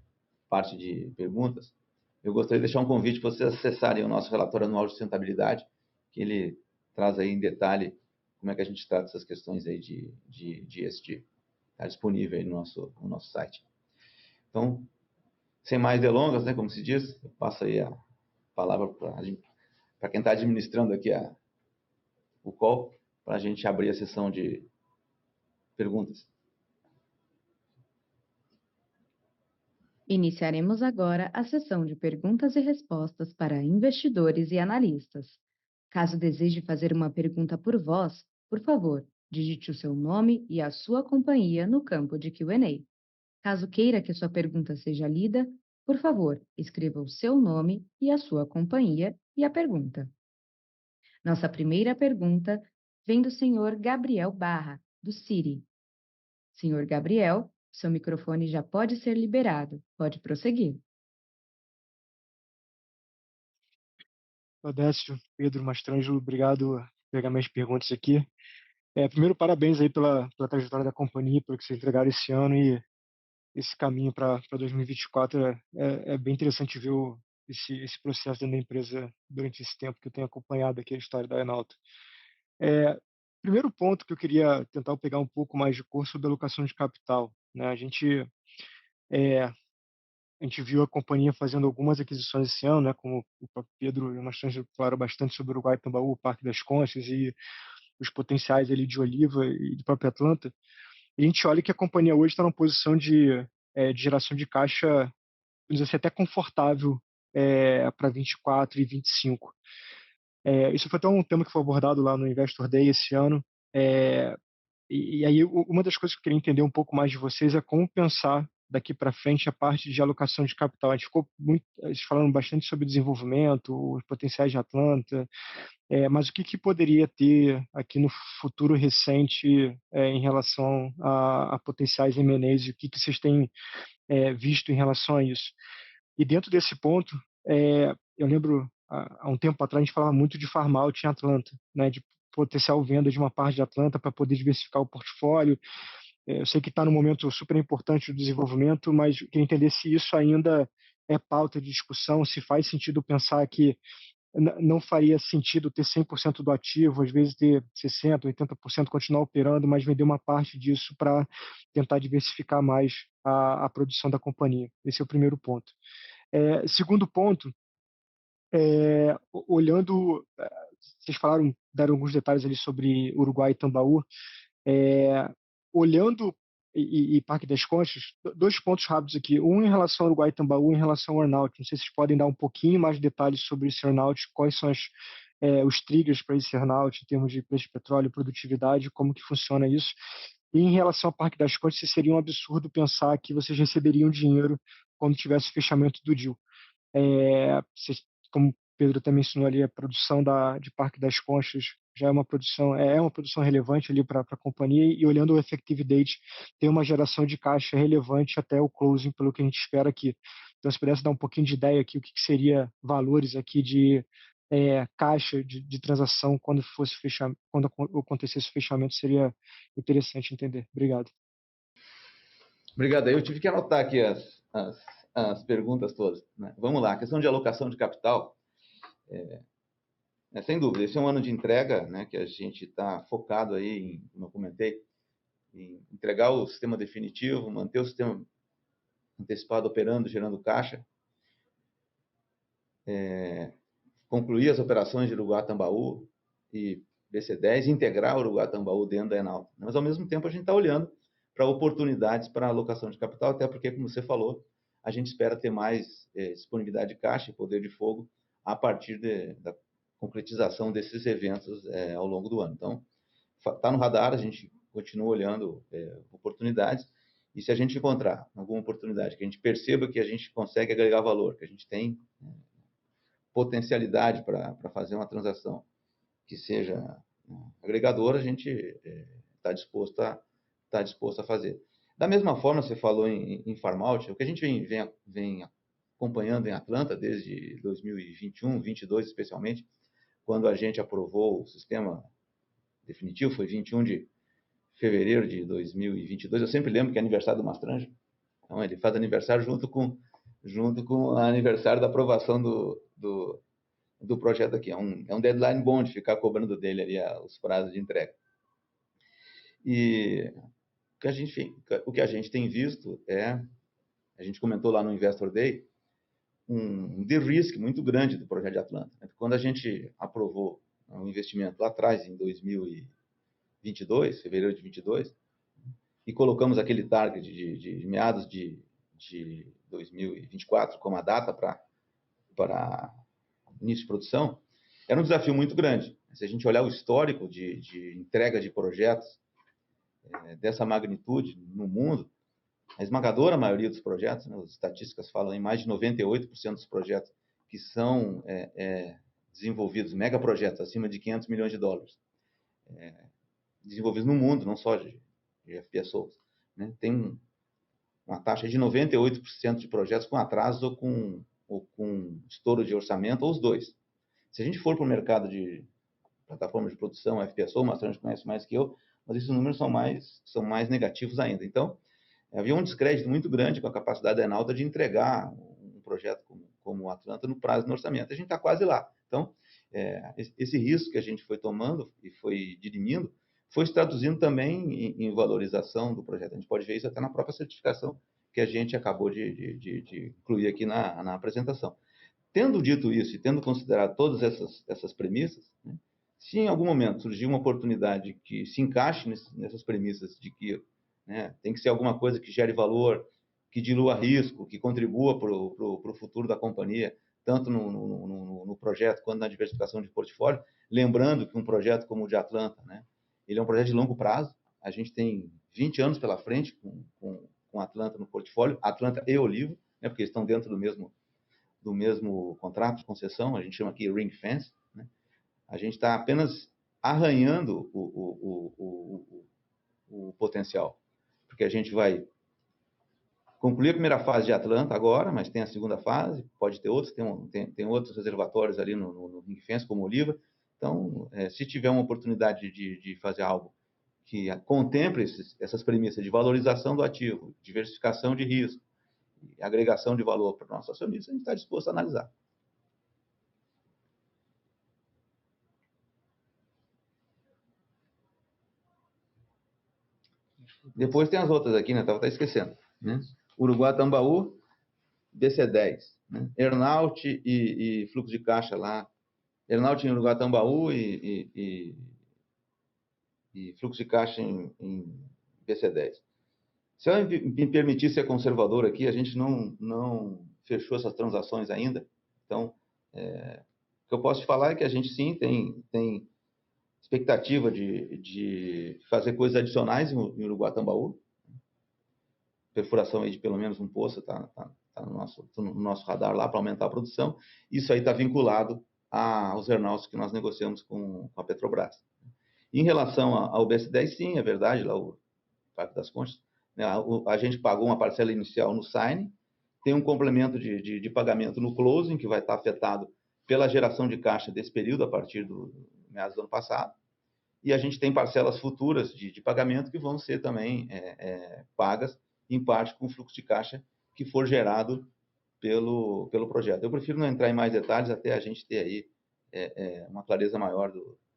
parte de perguntas, eu gostaria de deixar um convite para vocês acessarem o nosso relatório anual de sustentabilidade, que ele traz aí em detalhe como é que a gente trata essas questões aí de ESG. Está disponível aí no nosso site. Então, sem mais delongas, né, como se diz, eu passo aí a palavra para quem está administrando aqui o call, para a gente abrir a sessão de perguntas. Iniciaremos agora a sessão de perguntas e respostas para investidores e analistas. Caso deseje fazer uma pergunta por voz, por favor, digite o seu nome e a sua companhia no campo de Q&A. Caso queira que sua pergunta seja lida, por favor, escreva o seu nome e a sua companhia e a pergunta. Nossa primeira pergunta vem do senhor Gabriel Barra, do Citi. Senhor Gabriel, seu microfone já pode ser liberado. Pode prosseguir. Odécio, Pedro Mastrangelo, obrigado por pegar minhas perguntas aqui. Primeiro, parabéns aí pela trajetória da companhia, pelo que vocês entregaram esse ano e esse caminho para 2024. É bem interessante ver esse processo dentro da empresa durante esse tempo que eu tenho acompanhado aqui a história da Enalta. Primeiro ponto que eu queria tentar pegar um pouco mais de cor sobre a alocação de capital, né? A gente viu a companhia fazendo algumas aquisições esse ano, né? Como o próprio Pedro e o Mastrangelo falaram bastante sobre o Uruguai Tambaú, o Parque das Conchas e os potenciais ali de Oliva e do próprio Atlanta. E a gente olha que a companhia hoje está numa posição de geração de caixa, vamos dizer assim, até confortável para 24 e 25. Isso foi até um tema que foi abordado lá no Investor Day esse ano. E aí, uma das coisas que eu queria entender um pouco mais de vocês é como pensar daqui para frente a parte de alocação de capital. A gente falando bastante sobre desenvolvimento, os potenciais de Atlanta, mas o que poderia ter aqui no futuro recente em relação a potenciais M&As e o que vocês têm visto em relação a isso? E dentro desse ponto, eu lembro há um tempo atrás a gente falava muito de farm out em Atlanta, né, de potencial venda de uma parte de Atlanta para poder diversificar o portfólio. Eu sei que está num momento super importante do desenvolvimento, mas eu queria entender se isso ainda é pauta de discussão, se faz sentido pensar que não faria sentido ter 100% do ativo, às vezes ter 60%, 80%, continuar operando, mas vender uma parte disso para tentar diversificar mais a produção da companhia. Esse é o primeiro ponto. Segundo ponto, olhando, vocês deram alguns detalhes ali sobre Uruguai e Tambaú, olhando e Parque das Conchas, dois pontos rápidos aqui. Um em relação ao Uruguai e Tambaú, em relação ao earnout. Não sei se vocês podem dar um pouquinho mais de detalhes sobre esse earnout, quais são os triggers para esse earnout em termos de preço de petróleo, produtividade, como que funciona isso. E em relação ao Parque das Conchas, seria um absurdo pensar que vocês receberiam dinheiro quando tivesse o fechamento do deal. Como o Pedro também mencionou ali, a produção de Parque das Conchas já é uma produção relevante ali para a companhia, e olhando o effective date, tem uma geração de caixa relevante até o closing, pelo que a gente espera aqui. Então, se pudesse dar um pouquinho de ideia aqui, o que seria valores aqui de caixa de transação quando acontecesse o fechamento, seria interessante entender. Obrigado. Obrigado. Eu tive que anotar aqui as perguntas todas, né? Vamos lá. A questão de alocação de capital, sem dúvida, esse é um ano de entrega, né, que a gente está focado aí, como eu comentei, em entregar o sistema definitivo, manter o sistema antecipado operando, gerando caixa, concluir as operações de Uruguai-Tambaú e BC10, integrar o Uruguai-Tambaú dentro da Enalta. Mas, ao mesmo tempo, a gente está olhando para oportunidades para alocação de capital, até porque, como você falou, a gente espera ter mais disponibilidade de caixa e poder de fogo a partir da concretização desses eventos ao longo do ano. Então, está no radar, a gente continua olhando oportunidades, e se a gente encontrar alguma oportunidade que a gente perceba que a gente consegue agregar valor, que a gente tem potencialidade para fazer uma transação que seja agregadora, a gente está disposto a fazer. Da mesma forma, você falou em farm out, o que a gente vem acompanhando em Atlanta desde 2021, 2022 especialmente, quando a gente aprovou o sistema definitivo, foi 21 de fevereiro de 2022. Eu sempre lembro que é aniversário do Mastrangelo. Então, ele faz aniversário junto com o aniversário da aprovação do projeto aqui. É um deadline bom de ficar cobrando dele ali os prazos de entrega. E o que a gente tem visto é a gente comentou lá no Investor Day, um de-risk muito grande do projeto de Atlanta. Quando a gente aprovou o investimento lá atrás, em 2022, fevereiro de 2022, e colocamos aquele target de meados de 2024 como a data para início de produção, era um desafio muito grande. Se a gente olhar o histórico de entrega de projetos dessa magnitude no mundo, a esmagadora maioria dos projetos, né, as estatísticas falam em mais de 98% dos projetos que são desenvolvidos, megaprojetos acima de 500 milhões de dólares, desenvolvidos no mundo, não só de FPSOs, né, tem uma taxa de 98% de projetos com atraso ou com estouro de orçamento, ou os dois. Se a gente for para o mercado de plataformas de produção, FPSO, o Mastrange conhece mais que eu, mas esses números são mais negativos ainda. Então, havia um descrédito muito grande com a capacidade da Enauta de entregar um projeto como o Atlanta no prazo do orçamento. A gente está quase lá. Então, esse risco que a gente foi tomando e foi dirimindo foi se traduzindo também em valorização do projeto. A gente pode ver isso até na própria certificação que a gente acabou de incluir aqui na apresentação. Tendo dito isso e tendo considerado todas essas premissas, né, se em algum momento surgir uma oportunidade que se encaixe nessas premissas de que, né, tem que ser alguma coisa que gere valor, que dilua risco, que contribua para o futuro da companhia, tanto no projeto quanto na diversificação de portfólio, lembrando que um projeto como o de Atlanta, né, ele é um projeto de longo prazo, a gente tem 20 anos pela frente com Atlanta no portfólio, Atlanta e Olivo, né, porque eles estão dentro do mesmo contrato de concessão, a gente chama aqui ring fence, né? A gente está apenas arranhando o potencial, porque a gente vai concluir a primeira fase de Atlanta agora, mas tem a segunda fase, pode ter outros, tem outros reservatórios ali no ring fence, como Oliva. Então, se tiver uma oportunidade de fazer algo que contemple essas premissas de valorização do ativo, diversificação de risco, agregação de valor para o nosso acionista, a gente está disposto a analisar. Depois tem as outras aqui, né? Estava até esquecendo. Né? Uruguá-Tambaú, BC10. Né? Earnout e fluxo de caixa lá. Earnout em Uruguá-Tambaú e fluxo de caixa em BC10. Se eu me permitir ser conservador aqui, a gente não fechou essas transações ainda. Então, o que eu posso te falar é que a gente sim tem expectativa de fazer coisas adicionais em Uruguá-Tambaú. Perfuração aí de pelo menos um poço está no nosso radar lá para aumentar a produção. Isso aí está vinculado aos earnouts que nós negociamos com a Petrobras. Em relação ao BS10, sim, é verdade, lá o Parque das Conchas, né, a gente pagou uma parcela inicial no signing, tem um complemento de pagamento no closing, que vai estar afetado pela geração de caixa desse período, a partir do meados do ano passado, e a gente tem parcelas futuras de pagamento que vão ser também pagas, em parte com o fluxo de caixa que for gerado pelo projeto. Eu prefiro não entrar em mais detalhes até a gente ter aí uma clareza maior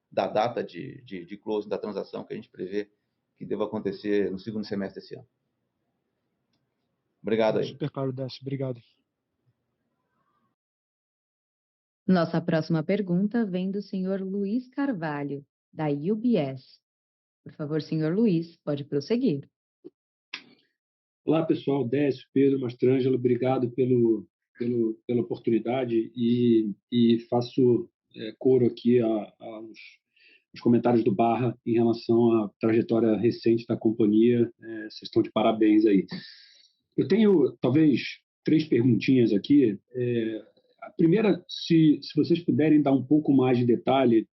da data de closing da transação que a gente prevê que deva acontecer no segundo semestre desse ano. Obrigado aí. Super claro, Décio. Obrigado. Nossa próxima pergunta vem do senhor Luiz Carvalho, da UBS. Por favor, senhor Luiz, pode prosseguir. Olá, pessoal. Décio, Pedro, Mastrangelo, obrigado pela oportunidade e faço coro aqui aos comentários do Barra em relação à trajetória recente da companhia. Vocês estão de parabéns aí. Eu tenho, talvez, 3 perguntinhas aqui. A primeira, se vocês puderem dar um pouco mais de detalhe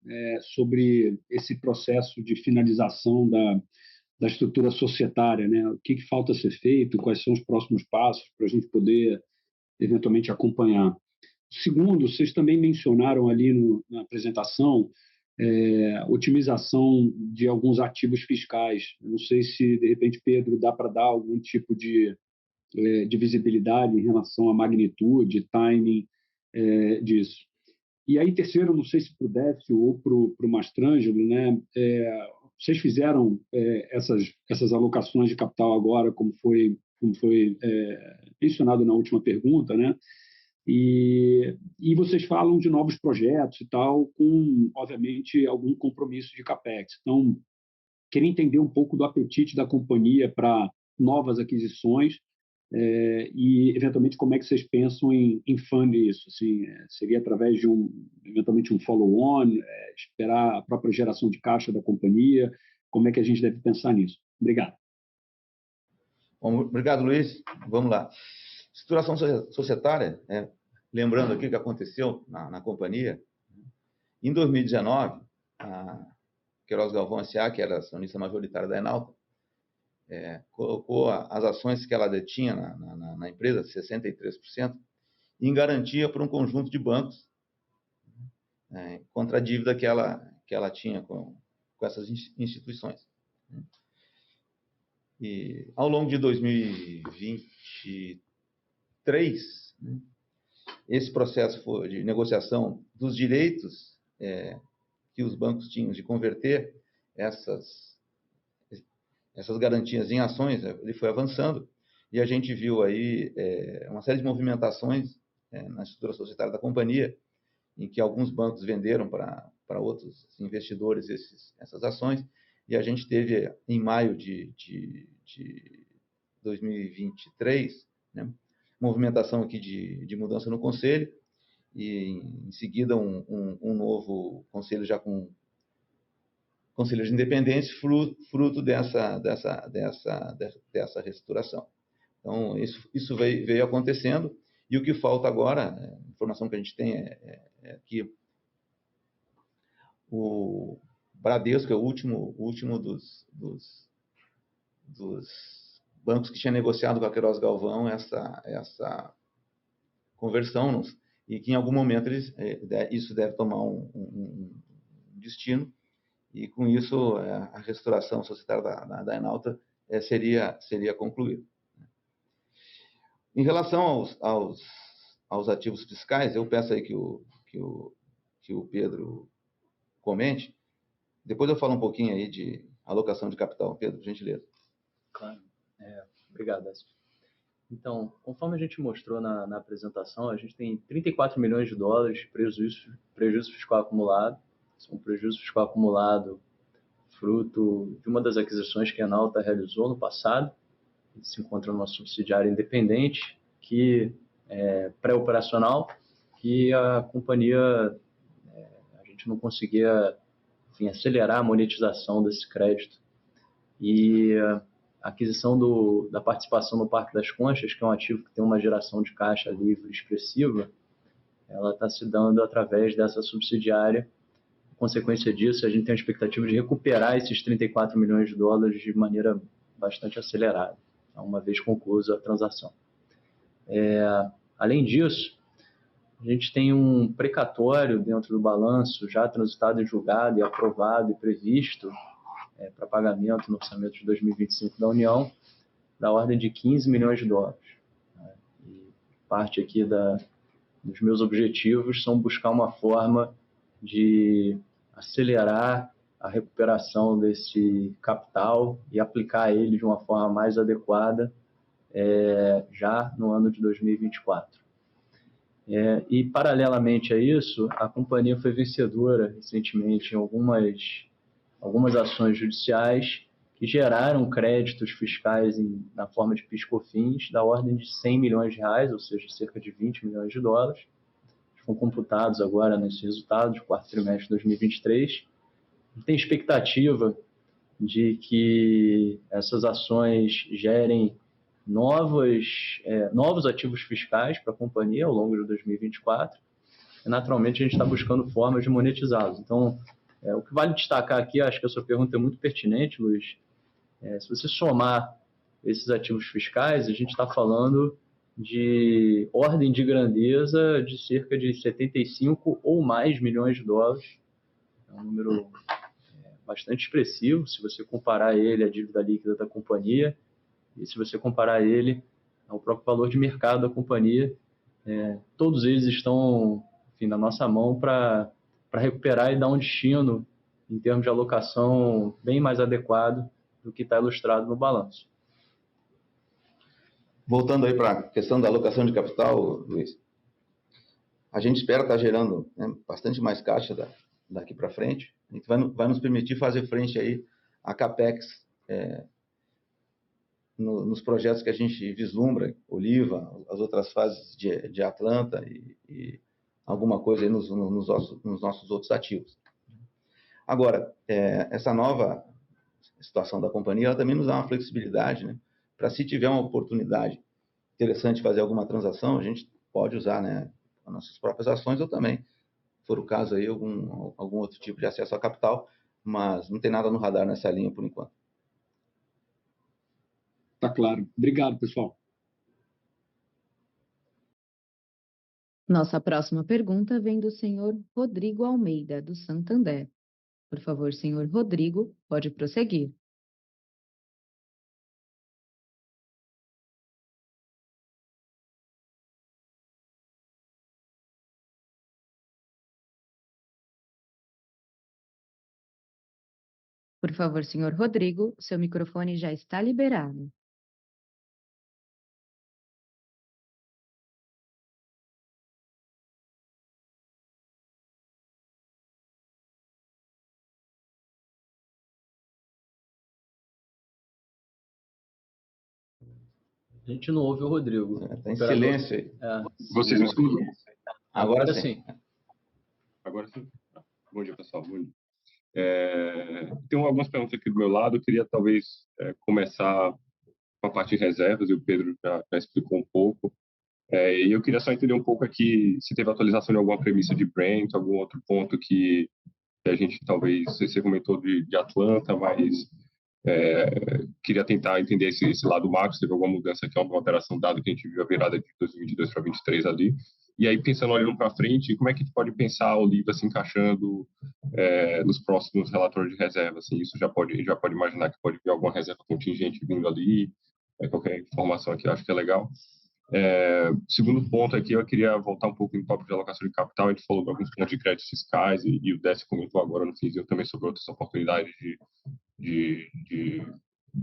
sobre esse processo de finalização da estrutura societária, né? O que falta ser feito, quais são os próximos passos para a gente poder, eventualmente, acompanhar. Segundo, vocês também mencionaram ali na apresentação otimização de alguns ativos fiscais. Não sei se, de repente, Pedro, dá para dar algum tipo de visibilidade em relação à magnitude, timing disso. E aí, terceiro, não sei se para o Décio ou para o Mastrangelo, né? Vocês fizeram essas alocações de capital agora, como foi como foi mencionado na última pergunta, né? E vocês falam de novos projetos e tal, com, obviamente, algum compromisso de CAPEX. Então, queria entender um pouco do apetite da companhia para novas aquisições e, eventualmente, como é que vocês pensam em fundar isso? Assim, seria através de, eventualmente, um follow-on, esperar a própria geração de caixa da companhia? Como é que a gente deve pensar nisso? Obrigado. Bom, obrigado, Luiz. Vamos lá. Estruturação societária, lembrando aqui o que aconteceu na companhia. Em 2019, a Queiroz Galvão S.A., que era acionista majoritária da Enalta, colocou as ações que ela detinha na empresa, 63%, em garantia por um conjunto de bancos contra a dívida que ela tinha com essas instituições. E, ao longo de 2023, esse processo foi de negociação dos direitos que os bancos tinham de converter essas garantias em ações, ele foi avançando, e a gente viu aí uma série de movimentações na estrutura societária da companhia, em que alguns bancos venderam para outros investidores essas ações, e a gente teve, em maio de 2023, né, movimentação aqui de mudança no conselho, e em seguida um novo conselho já com conselheiros independentes, fruto dessa reestruturação. Então, isso veio acontecendo, e o que falta agora, a informação que a gente tem é que o Bradesco é o último dos bancos que tinha negociado com a Queiroz Galvão essa conversão, e que em algum momento isso deve tomar um destino, e com isso a reestruturação societária da Enalta seria concluída. Em relação aos ativos fiscais, eu peço aí que o Pedro comente. Depois eu falo um pouquinho aí de alocação de capital. Pedro, por gentileza. Claro. Obrigado, Écio. Então, conforme a gente mostrou na apresentação, a gente tem 34 milhões de dólares de prejuízo fiscal acumulado. Isso é um prejuízo fiscal acumulado fruto de uma das aquisições que a Enalta realizou no passado. Se encontra numa subsidiária independente, que é pré-operacional, que a companhia, a gente não conseguia, enfim, acelerar a monetização desse crédito. E a aquisição da participação no Parque das Conchas, que é um ativo que tem uma geração de caixa livre expressiva, ela está se dando através dessa subsidiária. Consequência disso, a gente tem a expectativa de recuperar esses 34 milhões de dólares de maneira bastante acelerada, uma vez concluída a transação. Além disso, a gente tem um precatório dentro do balanço, já transitado e julgado e aprovado e previsto para pagamento no orçamento de 2025 da União, da ordem de 15 milhões de dólares. E parte aqui dos meus objetivos são buscar uma forma de acelerar a recuperação desse capital e aplicar ele de uma forma mais adequada já no ano de 2024. E, paralelamente a isso, a companhia foi vencedora recentemente em algumas ações judiciais que geraram créditos fiscais na forma de PIS/COFINS da ordem de 100 milhões de reais, ou seja, cerca de 20 milhões de dólares. Foram computados agora nesse resultado de quarto trimestre de 2023. Tem expectativa de que essas ações gerem novos ativos fiscais para a companhia ao longo de 2024. E, naturalmente, a gente está buscando formas de monetizá-los. Então, o que vale destacar aqui, acho que a sua pergunta é muito pertinente, Luiz. Se você somar esses ativos fiscais, a gente está falando de ordem de grandeza de cerca de 75 ou mais milhões de dólares. É um número bastante expressivo, se você comparar ele à dívida líquida da companhia e se você comparar ele ao próprio valor de mercado da companhia. Todos eles estão, enfim, na nossa mão para recuperar e dar um destino em termos de alocação bem mais adequado do que está ilustrado no balanço. Voltando aí para a questão da alocação de capital, Luiz, a gente espera estar gerando, né, bastante mais caixa daqui para frente. A gente vai nos permitir fazer frente aí a CAPEX nos projetos que a gente vislumbra, Oliva, as outras fases de Atlanta e alguma coisa aí nos nossos outros ativos. Agora, essa nova situação da companhia, ela também nos dá uma flexibilidade, né, para se tiver uma oportunidade interessante de fazer alguma transação, a gente pode usar, né, as nossas próprias ações ou também, se for o caso aí, algum outro tipo de acesso a capital, mas não tem nada no radar nessa linha por enquanto. Tá claro. Obrigado, pessoal. Nossa próxima pergunta vem do senhor Rodrigo Almeida, do Santander. Por favor, senhor Rodrigo, pode prosseguir. Por favor, senhor Rodrigo, seu microfone já está liberado. A gente não ouve o Rodrigo. Está em silêncio aí. Vocês me escutam? Agora sim. Agora sim. Bom dia, pessoal. Bom dia. Tem algumas perguntas aqui do meu lado. Eu queria, talvez, começar com a parte de reservas, e o Pedro já explicou um pouco. E eu queria só entender um pouco aqui se teve atualização de alguma premissa de Brent, algum outro ponto que a gente talvez, você comentou de Atlanta, mas queria tentar entender esse lado macro, se teve alguma mudança aqui, alguma alteração, dado que a gente viu a virada de 2022 para 2023 ali. E aí, pensando olhando para frente, como é que a gente pode pensar a Oliva se encaixando nos próximos relatórios de reserva? Assim, isso já pode imaginar que pode vir alguma reserva contingente vindo ali, qualquer informação aqui, eu acho que é legal. Segundo ponto aqui, eu queria voltar um pouco no tópico de alocação de capital. A gente falou de alguns pontos de créditos fiscais e o Décio comentou agora no finzinho também sobre outras oportunidades de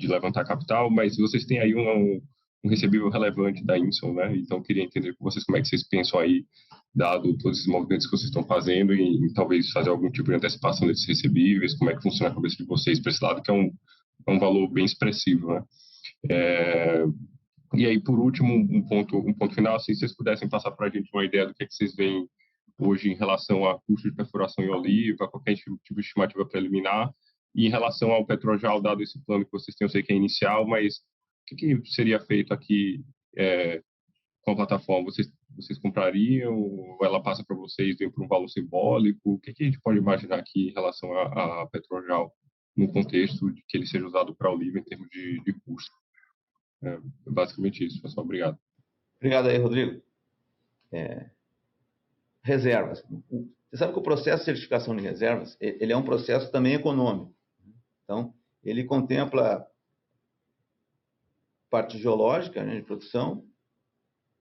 levantar capital, mas vocês têm aí um recebível relevante da Inson, né? Então, eu queria entender com vocês como é que vocês pensam aí, dado todos esses movimentos que vocês estão fazendo, em talvez fazer algum tipo de antecipação desses recebíveis, como é que funciona a cabeça de vocês para esse lado, que é um valor bem expressivo, né? E aí, por último, um ponto final, assim, se vocês pudessem passar para a gente uma ideia do que vocês veem hoje em relação a custo de perfuração em Oliva, qualquer tipo de estimativa preliminar, e em relação ao Petrojal, dado esse plano que vocês têm, eu sei que é inicial, mas o que seria feito aqui com a plataforma? Vocês comprariam, ou ela passa para vocês, vem por um valor simbólico? O que a gente pode imaginar aqui em relação a Petrojal, no contexto de que ele seja usado para Oliva em termos de custo? Basicamente isso, pessoal. Obrigado. Obrigado aí, Rodrigo. Reservas. Você sabe que o processo de certificação de reservas, ele é um processo também econômico. Então, ele contempla parte geológica, né, de produção,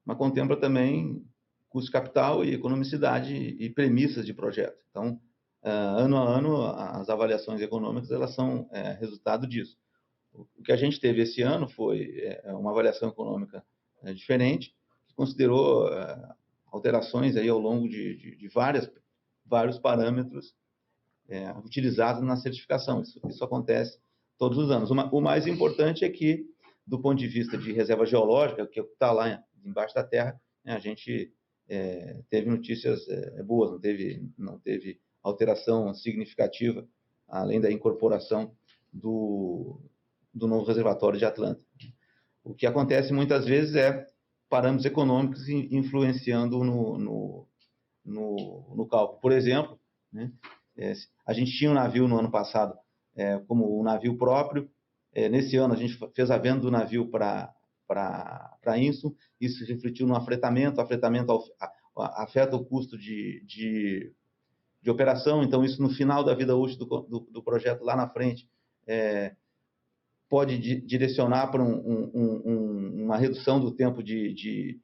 mas contempla também custo de capital e economicidade e premissas de projeto. Então, ano a ano, as avaliações econômicas, elas são resultado disso. O que a gente teve esse ano foi uma avaliação econômica diferente, que considerou alterações aí ao longo de vários parâmetros utilizados na certificação. Isso acontece todos os anos. O mais importante é que, do ponto de vista de reserva geológica, que está lá embaixo da terra, né, a gente teve notícias boas, não teve alteração significativa, além da incorporação do novo reservatório de Atlanta. O que acontece muitas vezes é parâmetros econômicos influenciando no cálculo. Por exemplo, né, a gente tinha um navio no ano passado como um navio próprio. Nesse ano, a gente fez a venda do navio para a Inson. Isso refletiu no afretamento. O afretamento afeta o custo de operação. Então, isso no final da vida útil do projeto, lá na frente, pode direcionar para uma redução do tempo de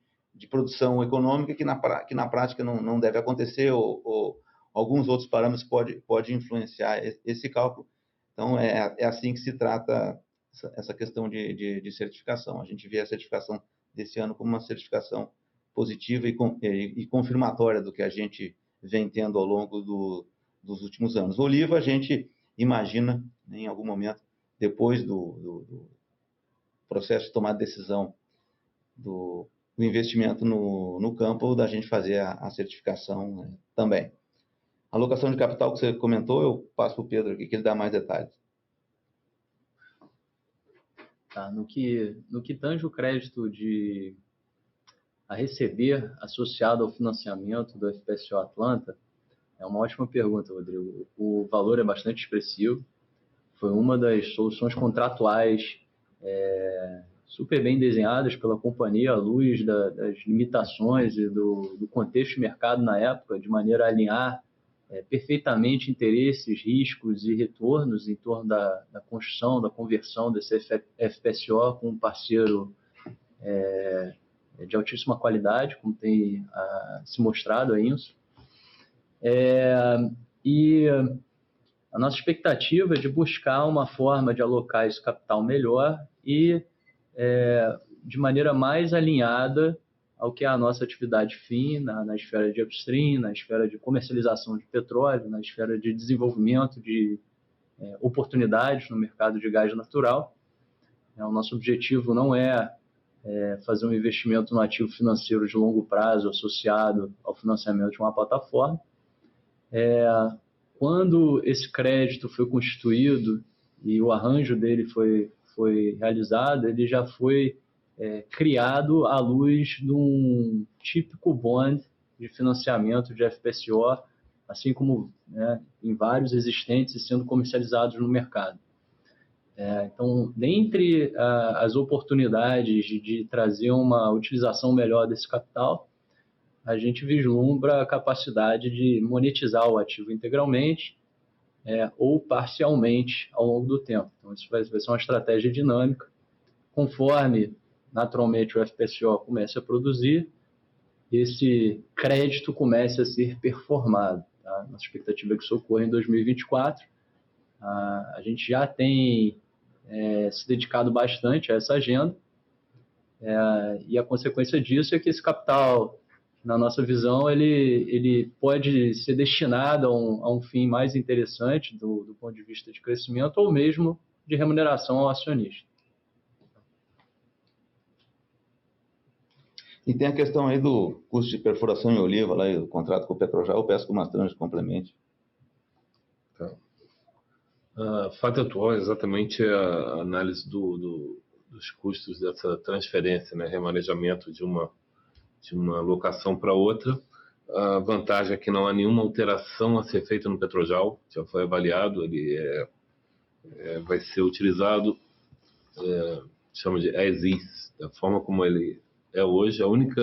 produção econômica que na prática não deve acontecer, ou alguns outros parâmetros pode influenciar esse cálculo. Então, é assim que se trata essa questão de certificação. A gente vê a certificação desse ano como uma certificação positiva e confirmatória do que a gente vem tendo ao longo dos últimos anos. Oliva, a gente imagina, em algum momento, depois do processo de tomar decisão do investimento no campo, da gente fazer a certificação, né, também. A alocação de capital que você comentou, eu passo para o Pedro aqui, que ele dá mais detalhes. Tá, no que tange o crédito a receber associado ao financiamento do FPSO Atlanta, é uma ótima pergunta, Rodrigo. O valor é bastante expressivo. Foi uma das soluções contratuais super bem desenhadas pela companhia, à luz das limitações e do contexto de mercado na época, de maneira a alinhar perfeitamente interesses, riscos e retornos em torno da construção, da conversão desse FPSO com um parceiro de altíssima qualidade, como tem se mostrado a INSO. E a nossa expectativa é de buscar uma forma de alocar esse capital melhor e de maneira mais alinhada ao que é a nossa atividade fim, na esfera de upstream, na esfera de comercialização de petróleo, na esfera de desenvolvimento de oportunidades no mercado de gás natural. O nosso objetivo não é fazer um investimento no ativo financeiro de longo prazo associado ao financiamento de uma plataforma. Quando esse crédito foi constituído e o arranjo dele foi realizado, ele já foi criado à luz de um típico bond de financiamento de FPSO, assim como em vários existentes e sendo comercializados no mercado. Então, dentre as oportunidades de trazer uma utilização melhor desse capital, a gente vislumbra a capacidade de monetizar o ativo integralmente ou parcialmente ao longo do tempo. Então, isso vai ser uma estratégia dinâmica. Conforme, naturalmente, o FPSO comece a produzir, esse crédito comece a ser performado. Tá? Nossa expectativa é que isso ocorra em 2024. A gente já tem se dedicado bastante a essa agenda, e a consequência disso é que esse capital, na nossa visão, ele pode ser destinado a um fim mais interessante do ponto de vista de crescimento ou mesmo de remuneração ao acionista. E tem a questão aí do custo de perfuração em Oliva, lá, o contrato com o Petrojal. Eu peço que o Mastrange complemente. Tá. Fato atual é exatamente a análise dos custos dessa transferência, né, remanejamento de uma locação para outra. A vantagem é que não há nenhuma alteração a ser feita no Petrojal, já foi avaliado, ele vai ser utilizado, chama de as is, da forma como ele é hoje. O único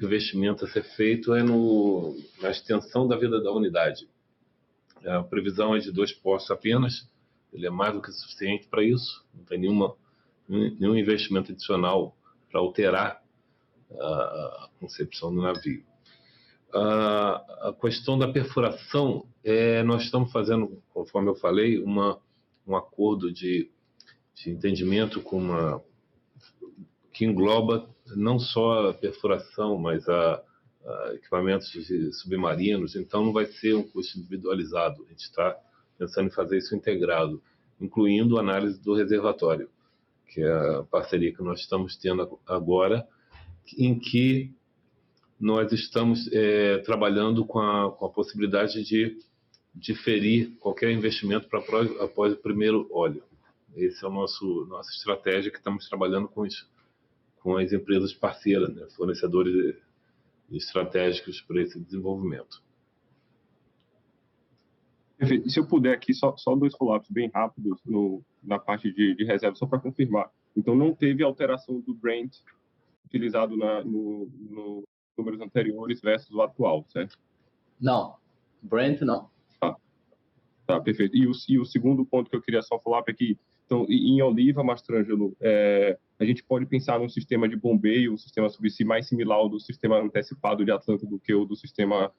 investimento a ser feito é na extensão da vida da unidade. A previsão é de 2 poços apenas, ele é mais do que suficiente para isso, não tem nenhum investimento adicional para alterar a concepção do navio. A questão da perfuração, nós estamos fazendo, conforme eu falei, um acordo de entendimento que engloba não só a perfuração, mas equipamentos submarinos. Então não vai ser um custo individualizado, a gente está pensando em fazer isso integrado, incluindo a análise do reservatório, que é a parceria que nós estamos tendo agora, em que nós estamos trabalhando com a possibilidade de diferir qualquer investimento para após o primeiro óleo. Essa é a nossa estratégia, que estamos trabalhando com as empresas parceiras, né, fornecedores estratégicos para esse desenvolvimento. Perfeito. E se eu puder aqui, só 2 follow-ups bem rápidos na parte de reserva, só para confirmar. Então, não teve alteração do Brent utilizado nos números anteriores versus o atual, certo? Não. Brent, não. Tá, perfeito. E o segundo ponto que eu queria só falar é que, então, em Oliva, Mastrangelo, a gente pode pensar num sistema de bombeio, um sistema subsea mais similar ao do sistema antecipado de Atlanta do que o do sistema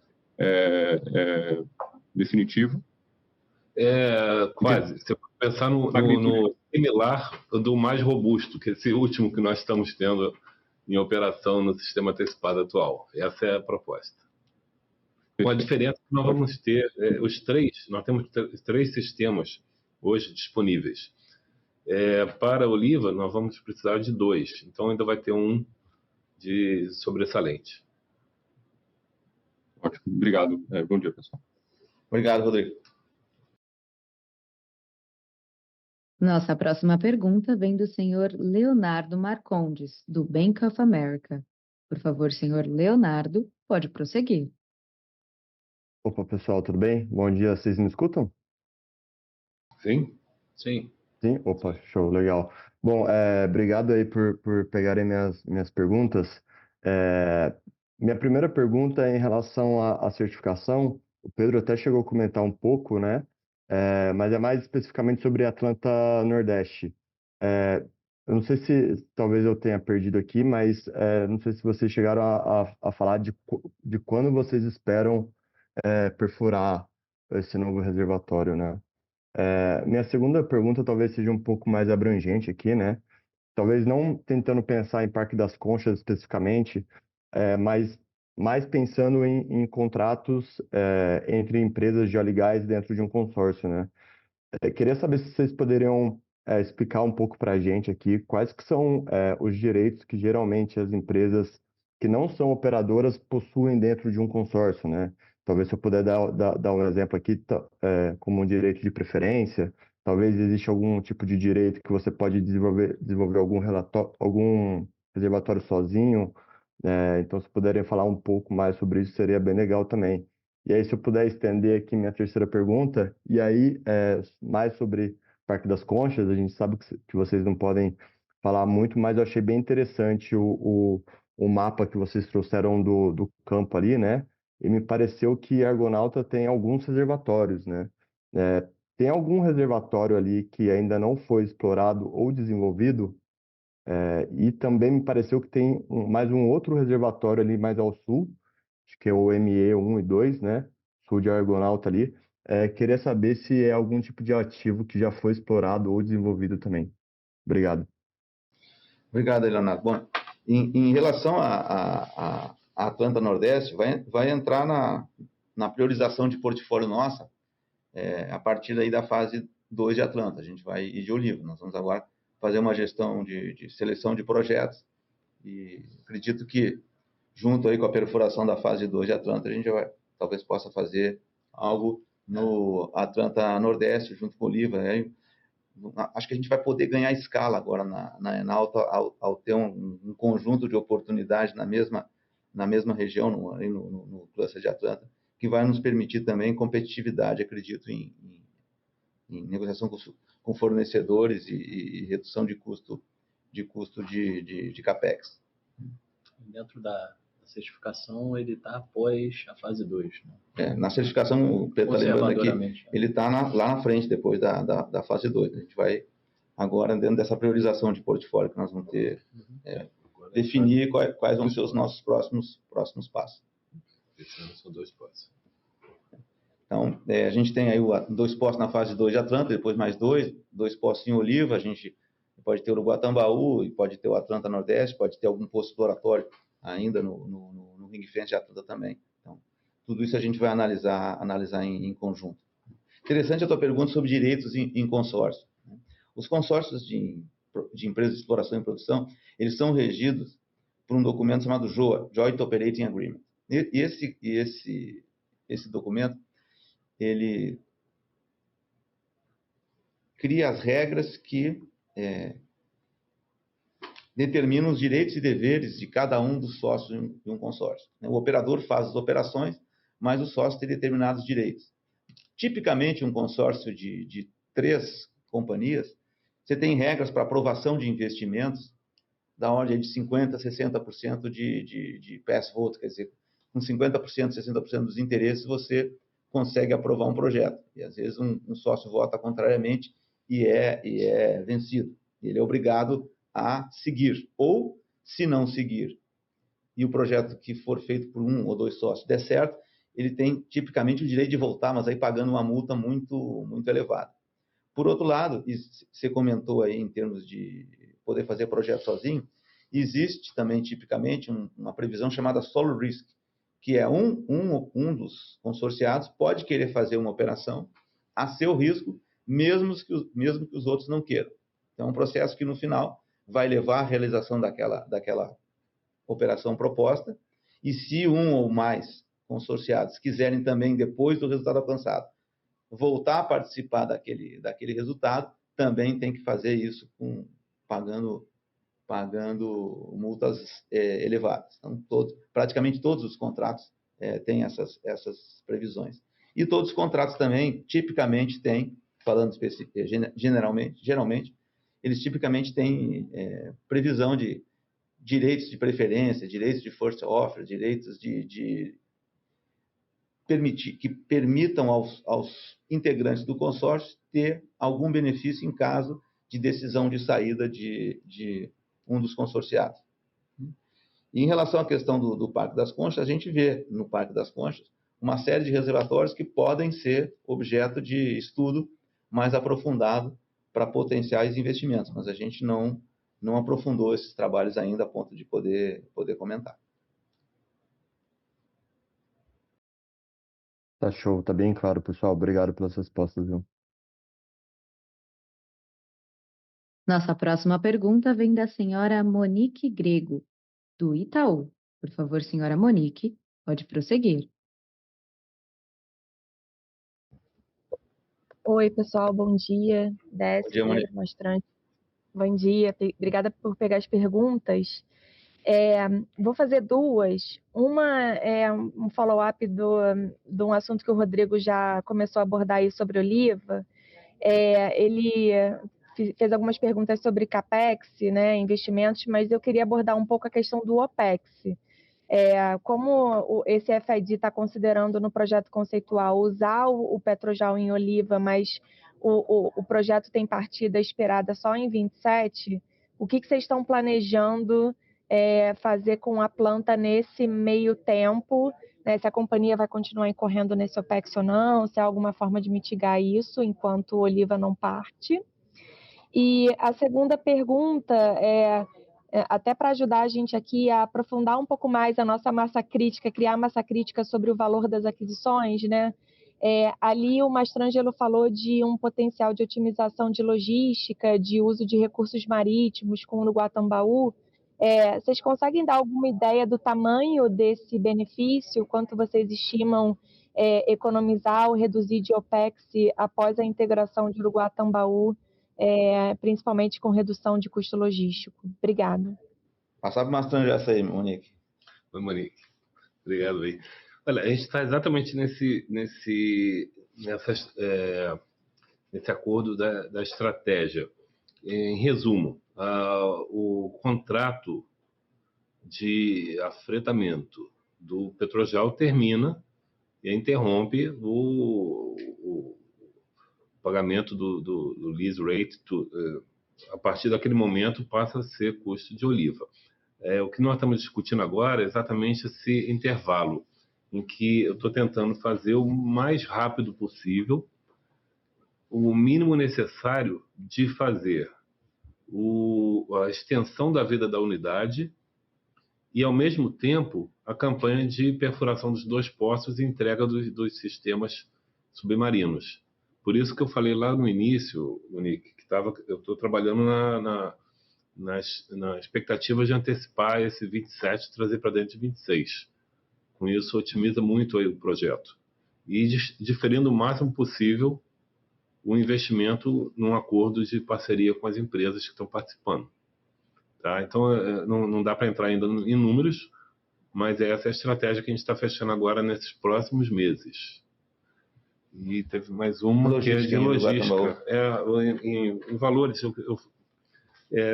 definitivo? Quase. Você pode pensar similar do mais robusto, que esse último que nós estamos tendo em operação no sistema antecipado atual. Essa é a proposta. Com a diferença que nós vamos ter nós temos três sistemas hoje disponíveis. Para a Oliva, nós vamos precisar de 2, então ainda vai ter um de sobressalente. Ótimo, obrigado. Bom dia, pessoal. Obrigado, Rodrigo. Nossa próxima pergunta vem do senhor Leonardo Marcondes, do Bank of America. Por favor, senhor Leonardo, pode prosseguir. Opa, pessoal, tudo bem? Bom dia, vocês me escutam? Sim? Sim. Sim? Opa, show, legal. Bom, obrigado aí por pegarem minhas perguntas. Minha primeira pergunta é em relação à certificação. O Pedro até chegou a comentar um pouco, né? Mas é mais especificamente sobre Atlanta Nordeste. Eu não sei se talvez eu tenha perdido aqui, mas não sei se vocês chegaram a falar de quando vocês esperam perfurar esse novo reservatório, né? Minha segunda pergunta talvez seja um pouco mais abrangente aqui, né? Talvez não tentando pensar em Parque das Conchas especificamente, mas mais pensando em contratos entre empresas de óleo e gás dentro de um consórcio, né? Queria saber se vocês poderiam explicar um pouco para a gente aqui quais que são os direitos que geralmente as empresas que não são operadoras possuem dentro de um consórcio, né? Talvez se eu puder dar um exemplo aqui, como um direito de preferência, talvez exista algum tipo de direito que você pode desenvolver algum reservatório sozinho. Então, se puderem falar um pouco mais sobre isso, seria bem legal também. E aí, se eu puder estender aqui minha terceira pergunta, e aí, mais sobre Parque das Conchas, a gente sabe que vocês não podem falar muito, mas eu achei bem interessante o mapa que vocês trouxeram do campo ali, né? E me pareceu que Argonauta tem alguns reservatórios, né? Tem algum reservatório ali que ainda não foi explorado ou desenvolvido? E também me pareceu que tem mais um outro reservatório ali mais ao sul, acho que é o ME1 e 2, né? Sul de Argonauta ali. Queria saber se é algum tipo de ativo que já foi explorado ou desenvolvido também. Obrigado. Obrigado, Leonardo. Bom, em relação a Atlanta Nordeste, vai entrar na priorização de portfólio nossa a partir daí da fase 2 de Atlanta. A gente vai ir de Oliva. Nós vamos agora fazer uma gestão de seleção de projetos e acredito que, junto aí com a perfuração da fase 2 de Atlanta, a gente talvez possa fazer algo no Atlanta Nordeste, junto com Oliva. Acho que a gente vai poder ganhar escala agora na Enalta ao ter um conjunto de oportunidades na mesma região, no cluster de Atlanta, que vai nos permitir também competitividade, acredito, em negociação com fornecedores e redução de custo de CAPEX. Dentro da certificação, ele está após a fase 2. Né? Na certificação, o Pedro está lembrando aqui, ele está lá na frente, depois da fase 2. A gente vai agora, dentro dessa priorização de portfólio que nós vamos ter, definir quais vão ser os nossos próximos passos. São 2 passos. Então, a gente tem aí 2 postos na fase 2 de Atlanta, depois mais 2 postos em Oliva, a gente pode ter o Uruguatambaú, pode ter o Atlanta Nordeste, pode ter algum posto exploratório ainda no Ring Fence de Atlanta também. Então, tudo isso a gente vai analisar em conjunto. Interessante a tua pergunta sobre direitos em consórcio. Os consórcios de empresas de exploração e produção, eles são regidos por um documento chamado JOA, Joint Operating Agreement. E esse documento, ele cria as regras que determinam os direitos e deveres de cada um dos sócios de um consórcio. O operador faz as operações, mas o sócio tem determinados direitos. Tipicamente, um consórcio de 3 companhias, você tem regras para aprovação de investimentos da ordem de 50% a 60% de pass vote, quer dizer, com 50%, 60% dos interesses, você consegue aprovar um projeto. E, às vezes, um sócio vota contrariamente e é vencido. Ele é obrigado a seguir. Ou, se não seguir, e o projeto que for feito por 1 ou 2 sócios der certo, ele tem, tipicamente, o direito de voltar, mas aí pagando uma multa muito, muito elevada. Por outro lado, e você comentou aí em termos de poder fazer projeto sozinho, existe também tipicamente uma previsão chamada solo risk, que é um dos consorciados pode querer fazer uma operação a seu risco, mesmo que os outros não queiram. Então, é um processo que, no final, vai levar à realização daquela operação proposta, e se um ou mais consorciados quiserem também, depois do resultado alcançado, voltar a participar daquele resultado, também tem que fazer isso pagando multas elevadas. Então, praticamente todos os contratos têm essas previsões. E todos os contratos também, tipicamente, têm, falando geralmente, eles tipicamente têm previsão de direitos de preferência, direitos de first offer, direitos que permitam aos integrantes do consórcio ter algum benefício em caso de decisão de saída de um dos consorciados. E em relação à questão do Parque das Conchas, a gente vê no Parque das Conchas uma série de reservatórios que podem ser objeto de estudo mais aprofundado para potenciais investimentos, mas a gente não aprofundou esses trabalhos ainda a ponto de poder comentar. Tá show, tá bem claro, pessoal. Obrigado pelas respostas, viu? Nossa próxima pergunta vem da senhora Monique Grego, do Itaú. Por favor, senhora Monique, pode prosseguir. Oi, pessoal, bom dia. Dia, Monique. Mostrante. Bom dia, obrigada por pegar as perguntas. Vou fazer duas. Uma é um follow-up de um assunto que o Rodrigo já começou a abordar aí sobre Oliva. Ele fez algumas perguntas sobre CAPEX, né, investimentos, mas eu queria abordar um pouco a questão do OPEX. Como esse FID está considerando no projeto conceitual usar o Petrojal em Oliva, mas o projeto tem partida esperada só em 27, o que vocês estão planejando fazer com a planta nesse meio tempo, né, se a companhia vai continuar incorrendo nesse OPEX ou não, se há alguma forma de mitigar isso enquanto Oliva não parte. E a segunda pergunta até para ajudar a gente aqui a aprofundar um pouco mais a nossa massa crítica, criar massa crítica sobre o valor das aquisições, né? Ali o Mastrangelo falou de um potencial de otimização de logística, de uso de recursos marítimos, como no Guatambaú. Vocês conseguem dar alguma ideia do tamanho desse benefício? Quanto vocês estimam economizar ou reduzir de OPEX após a integração de Uruguatambaú, principalmente com redução de custo logístico? Obrigada. Passar para o Mastrangelo essa aí, Monique. Oi, Monique. Obrigado aí. Olha, a gente está exatamente nesse acordo da estratégia. Em resumo, o contrato de afretamento do Petrojal termina e interrompe o pagamento do lease rate. A partir daquele momento passa a ser custo de Oliva. O que nós estamos discutindo agora é exatamente esse intervalo em que eu estou tentando fazer o mais rápido possível, o mínimo necessário de fazer a extensão da vida da unidade e, ao mesmo tempo, a campanha de perfuração dos 2 poços e entrega dos sistemas submarinos. Por isso que eu falei lá no início, Monique, que eu estou trabalhando na expectativa de antecipar esse 27 e trazer para dentro de 26. Com isso, otimiza muito aí o projeto. E diferindo o máximo possível o investimento num acordo de parceria com as empresas que estão participando. Tá? Então, não dá para entrar ainda em números, mas essa é a estratégia que a gente está fechando agora nesses próximos meses. E teve mais uma que é de logística. Em valores,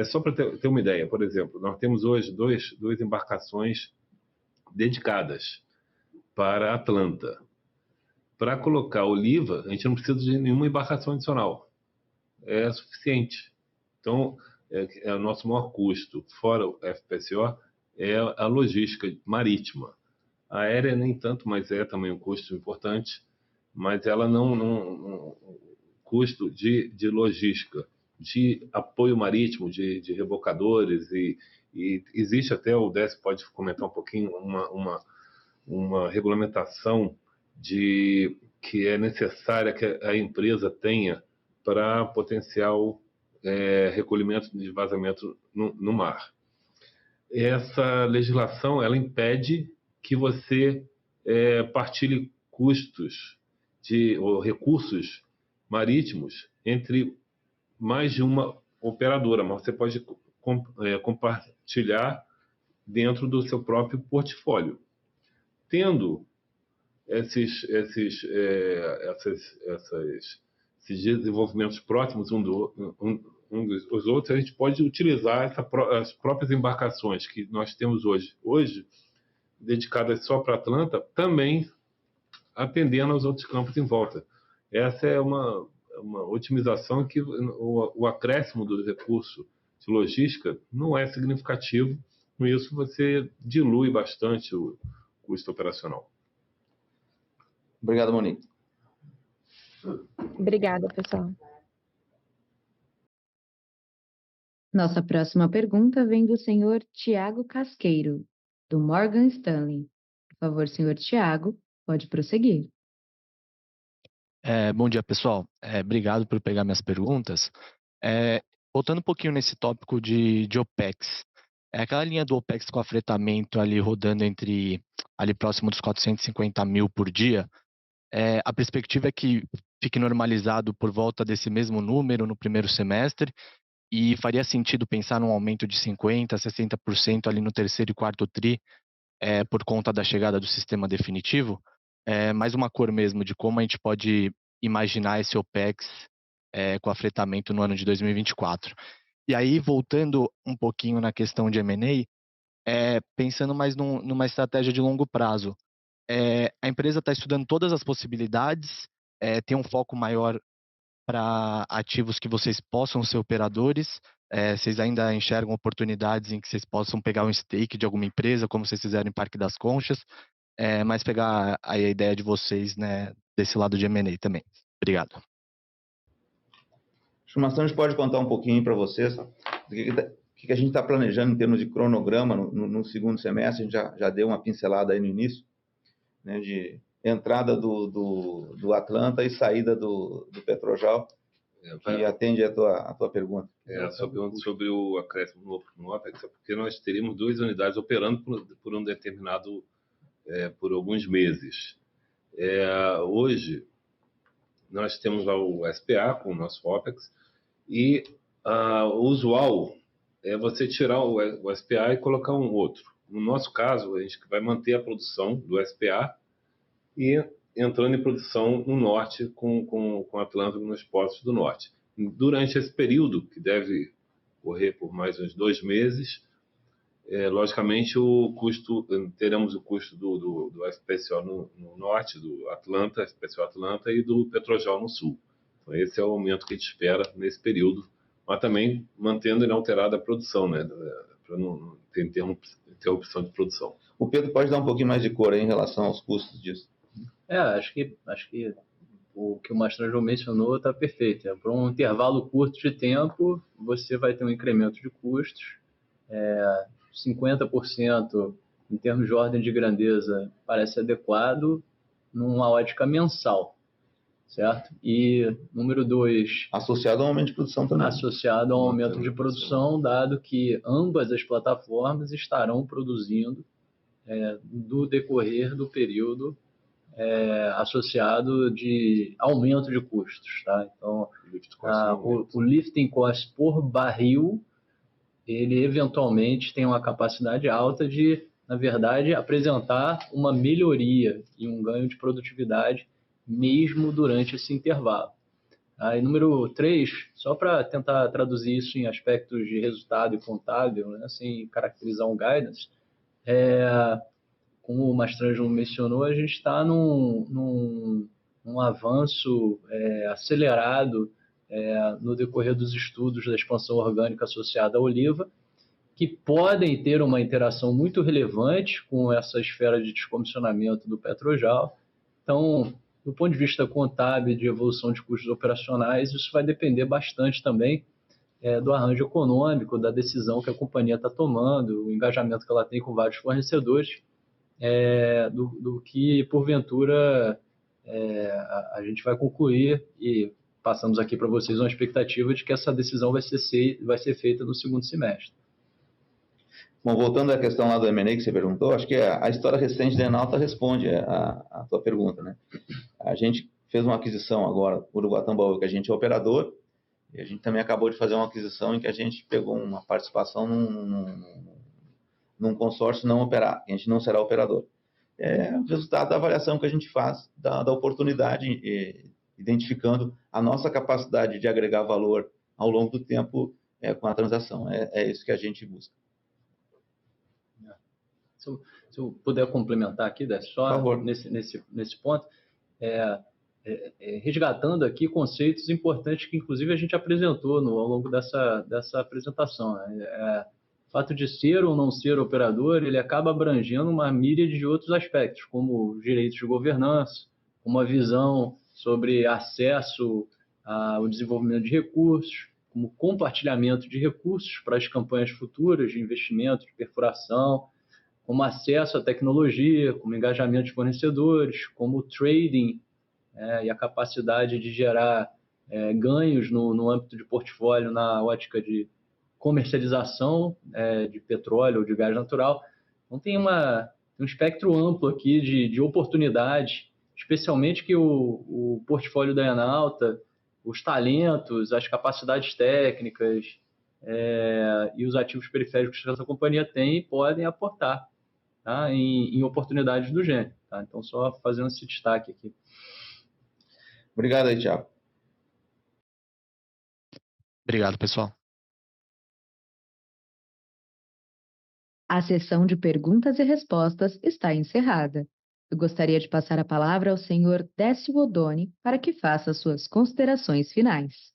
só para ter uma ideia, por exemplo, nós temos hoje duas embarcações dedicadas para Atlanta. Para colocar Oliva, a gente não precisa de nenhuma embarcação adicional. É suficiente. Então, o nosso maior custo, fora o FPSO, é a logística marítima. A aérea nem tanto, mas é também um custo importante, mas ela custo de logística, de apoio marítimo, de rebocadores, e existe até, o Décio pode comentar um pouquinho, uma regulamentação que é necessária que a empresa tenha para potencial recolhimento de vazamento no mar. Essa legislação, ela impede que você partilhe custos ou recursos marítimos entre mais de uma operadora, mas você pode compartilhar dentro do seu próprio portfólio. Tendo esses desenvolvimentos próximos um dos outros, a gente pode utilizar as próprias embarcações que nós temos hoje dedicadas só para Atlanta, também atendendo aos outros campos em volta. Essa é uma otimização que o acréscimo do recurso de logística não é significativo. Com isso, você dilui bastante o custo operacional. Obrigado, Monique. Obrigada, pessoal. Nossa próxima pergunta vem do senhor Tiago Casqueiro, do Morgan Stanley. Por favor, senhor Tiago, pode prosseguir. Bom dia, pessoal. Obrigado por pegar minhas perguntas. Voltando um pouquinho nesse tópico de OPEX. Aquela linha do OPEX com afretamento ali rodando ali próximo dos 450 mil por dia, a perspectiva é que fique normalizado por volta desse mesmo número no primeiro semestre, e faria sentido pensar num aumento de 50%, 60% ali no terceiro e quarto tri, por conta da chegada do sistema definitivo. Mais uma cor mesmo de como a gente pode imaginar esse OPEX com afretamento no ano de 2024. E aí, voltando um pouquinho na questão de M&A, pensando mais numa estratégia de longo prazo. A empresa está estudando todas as possibilidades, tem um foco maior para ativos que vocês possam ser operadores. Vocês ainda enxergam oportunidades em que vocês possam pegar um stake de alguma empresa, como vocês fizeram em Parque das Conchas, mas pegar a ideia de vocês, né, desse lado de M&A também. Obrigado. O Mastrange pode contar um pouquinho para vocês do que a gente está planejando em termos de cronograma no segundo semestre. A gente já deu uma pincelada aí no início, né, de entrada do Atlanta e saída do Petrojal, que atende a tua pergunta. A sua pergunta sobre o acréscimo no OPEX é porque nós teríamos 2 unidades operando por um determinado, por alguns meses. Hoje, nós temos lá o SPA com o nosso OPEX, e o usual é você tirar o SPA e colocar um outro. No nosso caso, a gente vai manter a produção do SPA e entrando em produção no norte com Atlanta nos portos do norte. Durante esse período, que deve correr por mais uns 2 meses, logicamente teremos o custo do SPCO no norte, do Atlanta, SPCO Atlanta, e do Petrojal no sul. Então, esse é o aumento que a gente espera nesse período, mas também mantendo inalterada a produção, né, para não ter interrupção de produção. O Pedro pode dar um pouquinho mais de cor aí em relação aos custos disso. Acho que o que o Mastranjo mencionou está perfeito. Por um intervalo curto de tempo, você vai ter um incremento de custos. 50% em termos de ordem de grandeza parece adequado numa ótica mensal, certo? E número 2... associado ao aumento de produção também. Associado ao aumento de produção, dado que ambas as plataformas estarão produzindo no decorrer do período associado de aumento de custos, tá? Então, o lifting cost por barril, ele eventualmente tem uma capacidade alta de, na verdade, apresentar uma melhoria e um ganho de produtividade mesmo durante esse intervalo. E número 3, só para tentar traduzir isso em aspectos de resultado e contábil, né, sem caracterizar um guidance, como o Mastranjo mencionou, a gente está num avanço acelerado no decorrer dos estudos da expansão orgânica associada à oliva, que podem ter uma interação muito relevante com essa esfera de descomissionamento do Petrojal. Então, do ponto de vista contábil, de evolução de custos operacionais, isso vai depender bastante também do arranjo econômico, da decisão que a companhia está tomando, o engajamento que ela tem com vários fornecedores, do que, porventura, a gente vai concluir, e passamos aqui para vocês uma expectativa de que essa decisão vai ser feita no segundo semestre. Bom, voltando à questão lá do M&A que você perguntou, acho que a história recente da Enalta responde a tua pergunta, né? A gente fez uma aquisição agora, o Uruguatambaú, que a gente é operador, e a gente também acabou de fazer uma aquisição em que a gente pegou uma participação num consórcio não operado, que a gente não será operador. É o resultado da avaliação que a gente faz da oportunidade, identificando a nossa capacidade de agregar valor ao longo do tempo com a transação. É isso que a gente busca. Se eu puder complementar aqui, só nesse ponto, resgatando aqui conceitos importantes que, inclusive, a gente apresentou ao longo dessa apresentação. O fato de ser ou não ser operador, ele acaba abrangendo uma míriade de outros aspectos, como direitos de governança, uma visão sobre acesso ao desenvolvimento de recursos, como compartilhamento de recursos para as campanhas futuras de investimento, de perfuração, como acesso à tecnologia, como engajamento de fornecedores, como trading e a capacidade de gerar ganhos no âmbito de portfólio na ótica de comercialização de petróleo ou de gás natural. Então tem um espectro amplo aqui de oportunidades, especialmente que o portfólio da Enalta, os talentos, as capacidades técnicas e os ativos periféricos que essa companhia tem podem aportar, tá, em oportunidades do gênero. Tá? Então, só fazendo esse destaque aqui. Obrigado aí, Thiago. Obrigado, pessoal. A sessão de perguntas e respostas está encerrada. Eu gostaria de passar a palavra ao senhor Décio Oddoni para que faça suas considerações finais.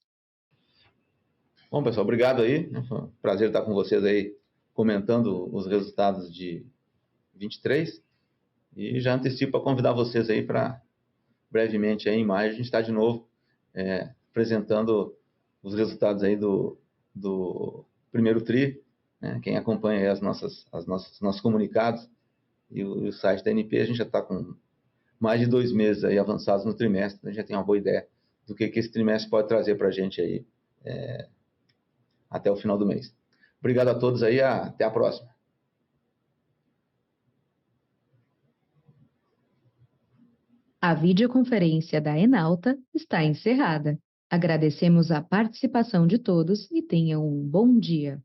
Bom, pessoal, obrigado aí. Foi um prazer estar com vocês aí, comentando os resultados de 23. E já antecipo a convidar vocês aí para, brevemente, aí, em maio, a gente está de novo apresentando os resultados aí do primeiro TRI. Né? Quem acompanha aí nossos comunicados e o site da ANP, a gente já está com mais de 2 meses aí avançados no trimestre. A gente já tem uma boa ideia do que esse trimestre pode trazer para a gente aí até o final do mês. Obrigado a todos aí, até a próxima. A videoconferência da Enalta está encerrada. Agradecemos a participação de todos e tenham um bom dia.